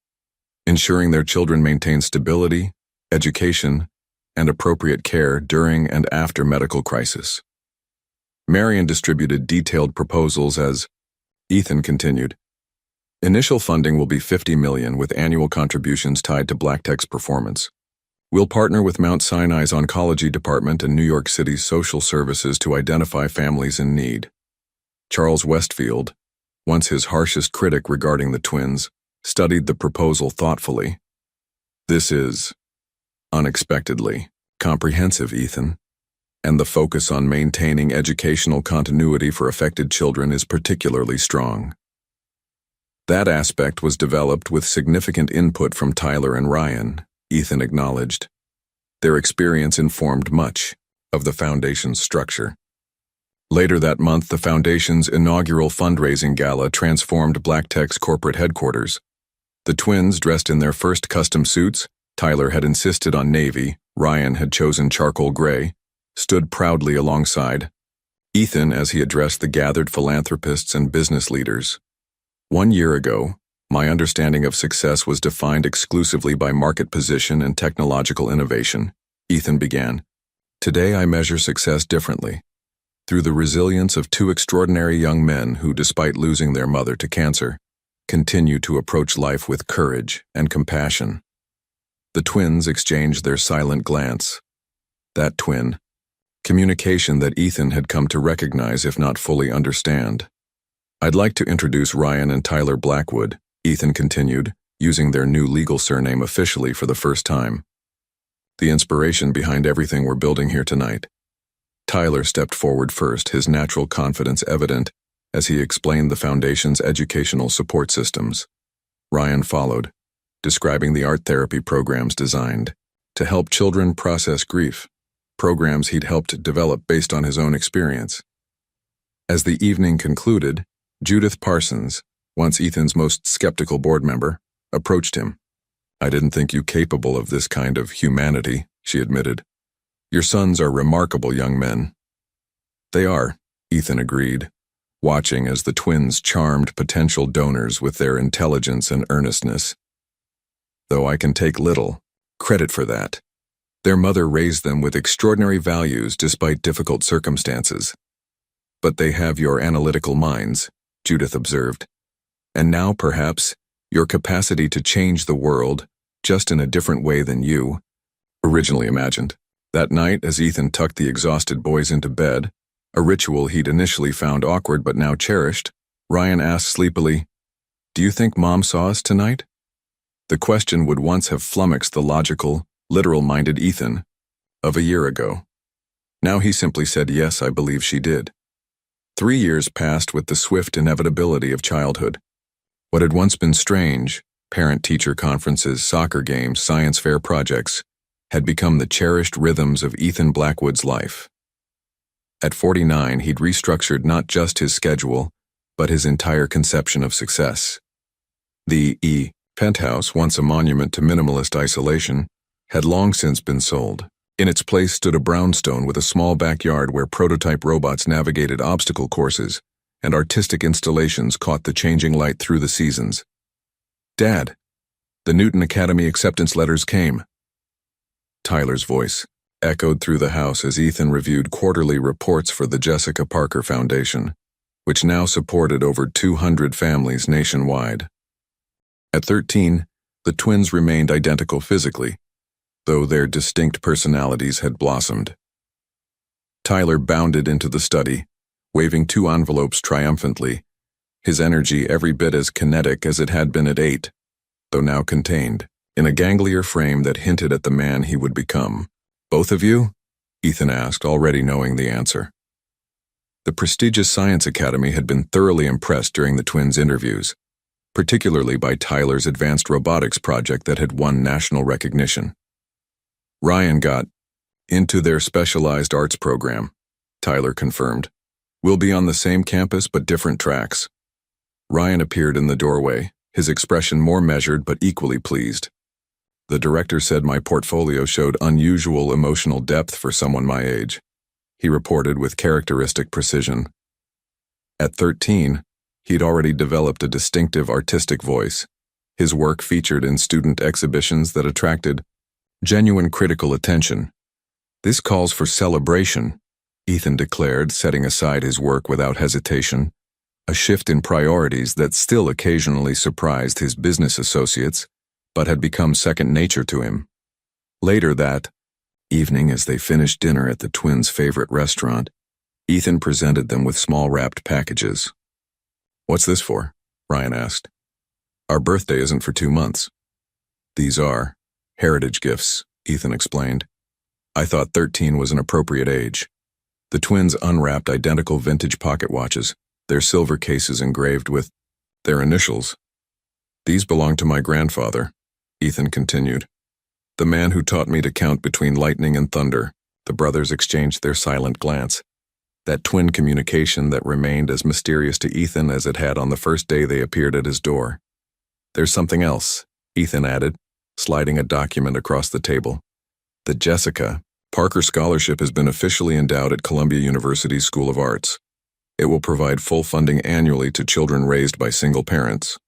ensuring their children maintain stability, education, and appropriate care during and after medical crisis." Marion distributed detailed proposals as Ethan continued. "Initial funding will be $50 million with annual contributions tied to Black Tech's performance. We'll partner with Mount Sinai's Oncology Department and New York City's Social Services to identify families in need." Charles Westfield, once his harshest critic regarding the twins, studied the proposal thoughtfully. "This is unexpectedly comprehensive, Ethan, and the focus on maintaining educational continuity for affected children is particularly strong." "That aspect was developed with significant input from Tyler and Ryan," Ethan acknowledged. "Their experience informed much of the foundation's structure." Later that month, the foundation's inaugural fundraising gala transformed Black Tech's corporate headquarters. The twins, dressed in their first custom suits, Tyler had insisted on navy, Ryan had chosen charcoal gray, stood proudly alongside Ethan as he addressed the gathered philanthropists and business leaders. "1 year ago, my understanding of success was defined exclusively by market position and technological innovation," Ethan began. "Today I measure success differently, through the resilience of 2 extraordinary young men who, despite losing their mother to cancer, continue to approach life with courage and compassion." The twins exchanged their silent glance. That twin communication that Ethan had come to recognize if not fully understand. "I'd like to introduce Ryan and Tyler Blackwood," Ethan continued, using their new legal surname officially for the first time. "The inspiration behind everything we're building here tonight." Tyler stepped forward first, his natural confidence evident as he explained the foundation's educational support systems. Ryan followed, describing the art therapy programs designed to help children process grief, programs he'd helped develop based on his own experience. As the evening concluded, Judith Parsons, once Ethan's most skeptical board member, approached him. "I didn't think you capable of this kind of humanity," she admitted. "Your sons are remarkable young men." "They are," Ethan agreed, watching as the twins charmed potential donors with their intelligence and earnestness. Though I can take little credit for that. Their mother raised them with extraordinary values despite difficult circumstances. But they have your analytical minds, Judith observed. And now, perhaps, your capacity to change the world, just in a different way than you originally imagined. That night, as Ethan tucked the exhausted boys into bed, a ritual he'd initially found awkward but now cherished, Ryan asked sleepily, "Do you think Mom saw us tonight?" The question would once have flummoxed the logical, literal-minded Ethan of a year ago. Now he simply said, "Yes, I believe she did." 3 years passed with the swift inevitability of childhood. What had once been strange, parent-teacher conferences, soccer games, science fair projects, had become the cherished rhythms of Ethan Blackwood's life. At 49, he'd restructured not just his schedule, but his entire conception of success. The penthouse, once a monument to minimalist isolation, had long since been sold. In its place stood a brownstone with a small backyard where prototype robots navigated obstacle courses and artistic installations caught the changing light through the seasons. "Dad, the Newton Academy acceptance letters came." Tyler's voice echoed through the house as Ethan reviewed quarterly reports for the Jessica Parker Foundation, which now supported over 200 families nationwide. At 13, the twins remained identical physically, though their distinct personalities had blossomed. Tyler bounded into the study, waving 2 envelopes triumphantly, his energy every bit as kinetic as it had been at 8, though now contained in a ganglier frame that hinted at the man he would become. "Both of you?" Ethan asked, already knowing the answer. The prestigious Science Academy had been thoroughly impressed during the twins' interviews, particularly by Tyler's advanced robotics project that had won national recognition. Ryan got into their specialized arts program, Tyler confirmed. "We'll be on the same campus but different tracks." Ryan appeared in the doorway, his expression more measured but equally pleased. "The director said my portfolio showed unusual emotional depth for someone my age," he reported with characteristic precision. At 13, he'd already developed a distinctive artistic voice. His work featured in student exhibitions that attracted genuine critical attention. "This calls for celebration," Ethan declared, setting aside his work without hesitation, a shift in priorities that still occasionally surprised his business associates, but had become second nature to him. Later that evening, as they finished dinner at the twins' favorite restaurant, Ethan presented them with small wrapped packages. "What's this for?" Ryan asked. "Our birthday isn't for 2 months." "These are heritage gifts," Ethan explained. "I thought 13 was an appropriate age." The twins unwrapped identical vintage pocket watches, their silver cases engraved with their initials. "These belong to my grandfather," Ethan continued. "The man who taught me to count between lightning and thunder." The brothers exchanged their silent glance, that twin communication that remained as mysterious to Ethan as it had on the first day they appeared at his door. "There's something else," Ethan added, sliding a document across the table. "The Jessica Parker Scholarship has been officially endowed at Columbia University's School of Arts. It will provide full funding annually to children raised by single parents."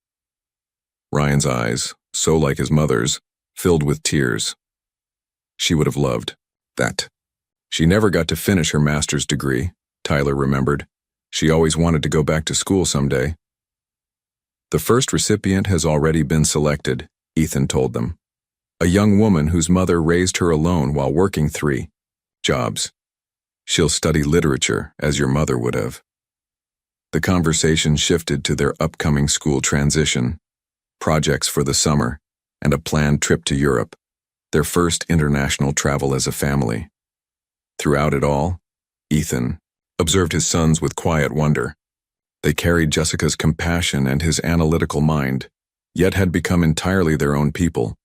Ryan's eyes, so like his mother's, filled with tears. She would have loved that. She never got to finish her master's degree, Tyler remembered. She always wanted to go back to school someday. "The first recipient has already been selected," Ethan told them. "A young woman whose mother raised her alone while working 3 jobs. She'll study literature, as your mother would have." The conversation shifted to their upcoming school transition, projects for the summer, and a planned trip to Europe, their first international travel as a family. Throughout it all, Ethan observed his sons with quiet wonder. They carried Jessica's compassion and his analytical mind, yet had become entirely their own people,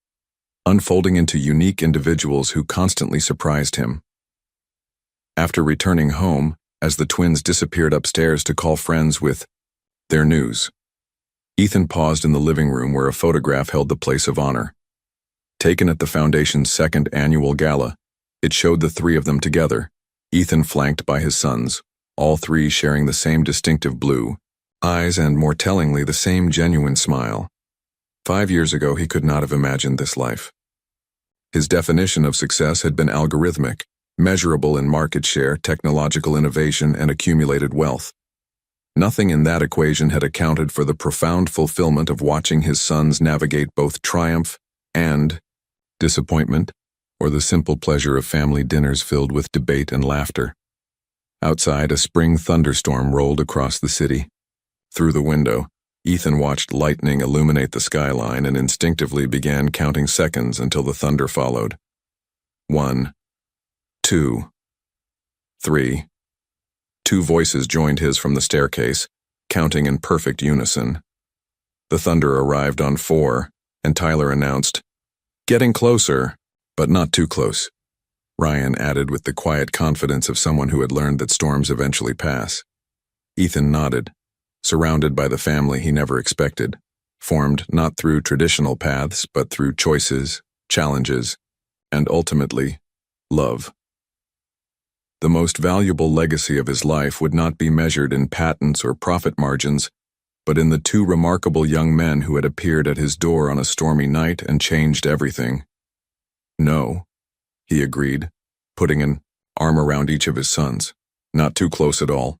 unfolding into unique individuals who constantly surprised him. After returning home, as the twins disappeared upstairs to call friends with their news, Ethan paused in the living room where a photograph held the place of honor. Taken at the Foundation's 2nd annual gala, it showed the 3 of them together, Ethan flanked by his sons, all three sharing the same distinctive blue eyes and, more tellingly, the same genuine smile. 5 years ago, he could not have imagined this life. His definition of success had been algorithmic, measurable in market share, technological innovation, and accumulated wealth. Nothing in that equation had accounted for the profound fulfillment of watching his sons navigate both triumph and disappointment, or the simple pleasure of family dinners filled with debate and laughter. Outside, a spring thunderstorm rolled across the city. Through the window, Ethan watched lightning illuminate the skyline and instinctively began counting seconds until the thunder followed. 1, 2, 3. 2 voices joined his from the staircase, counting in perfect unison. The thunder arrived on 4, and Tyler announced, "Getting closer, but not too close," Ryan added with the quiet confidence of someone who had learned that storms eventually pass. Ethan nodded, surrounded by the family he never expected, formed not through traditional paths but through choices, challenges, and ultimately, love. The most valuable legacy of his life would not be measured in patents or profit margins, but in the 2 remarkable young men who had appeared at his door on a stormy night and changed everything. "No," he agreed, putting an arm around each of his sons. "Not too close at all."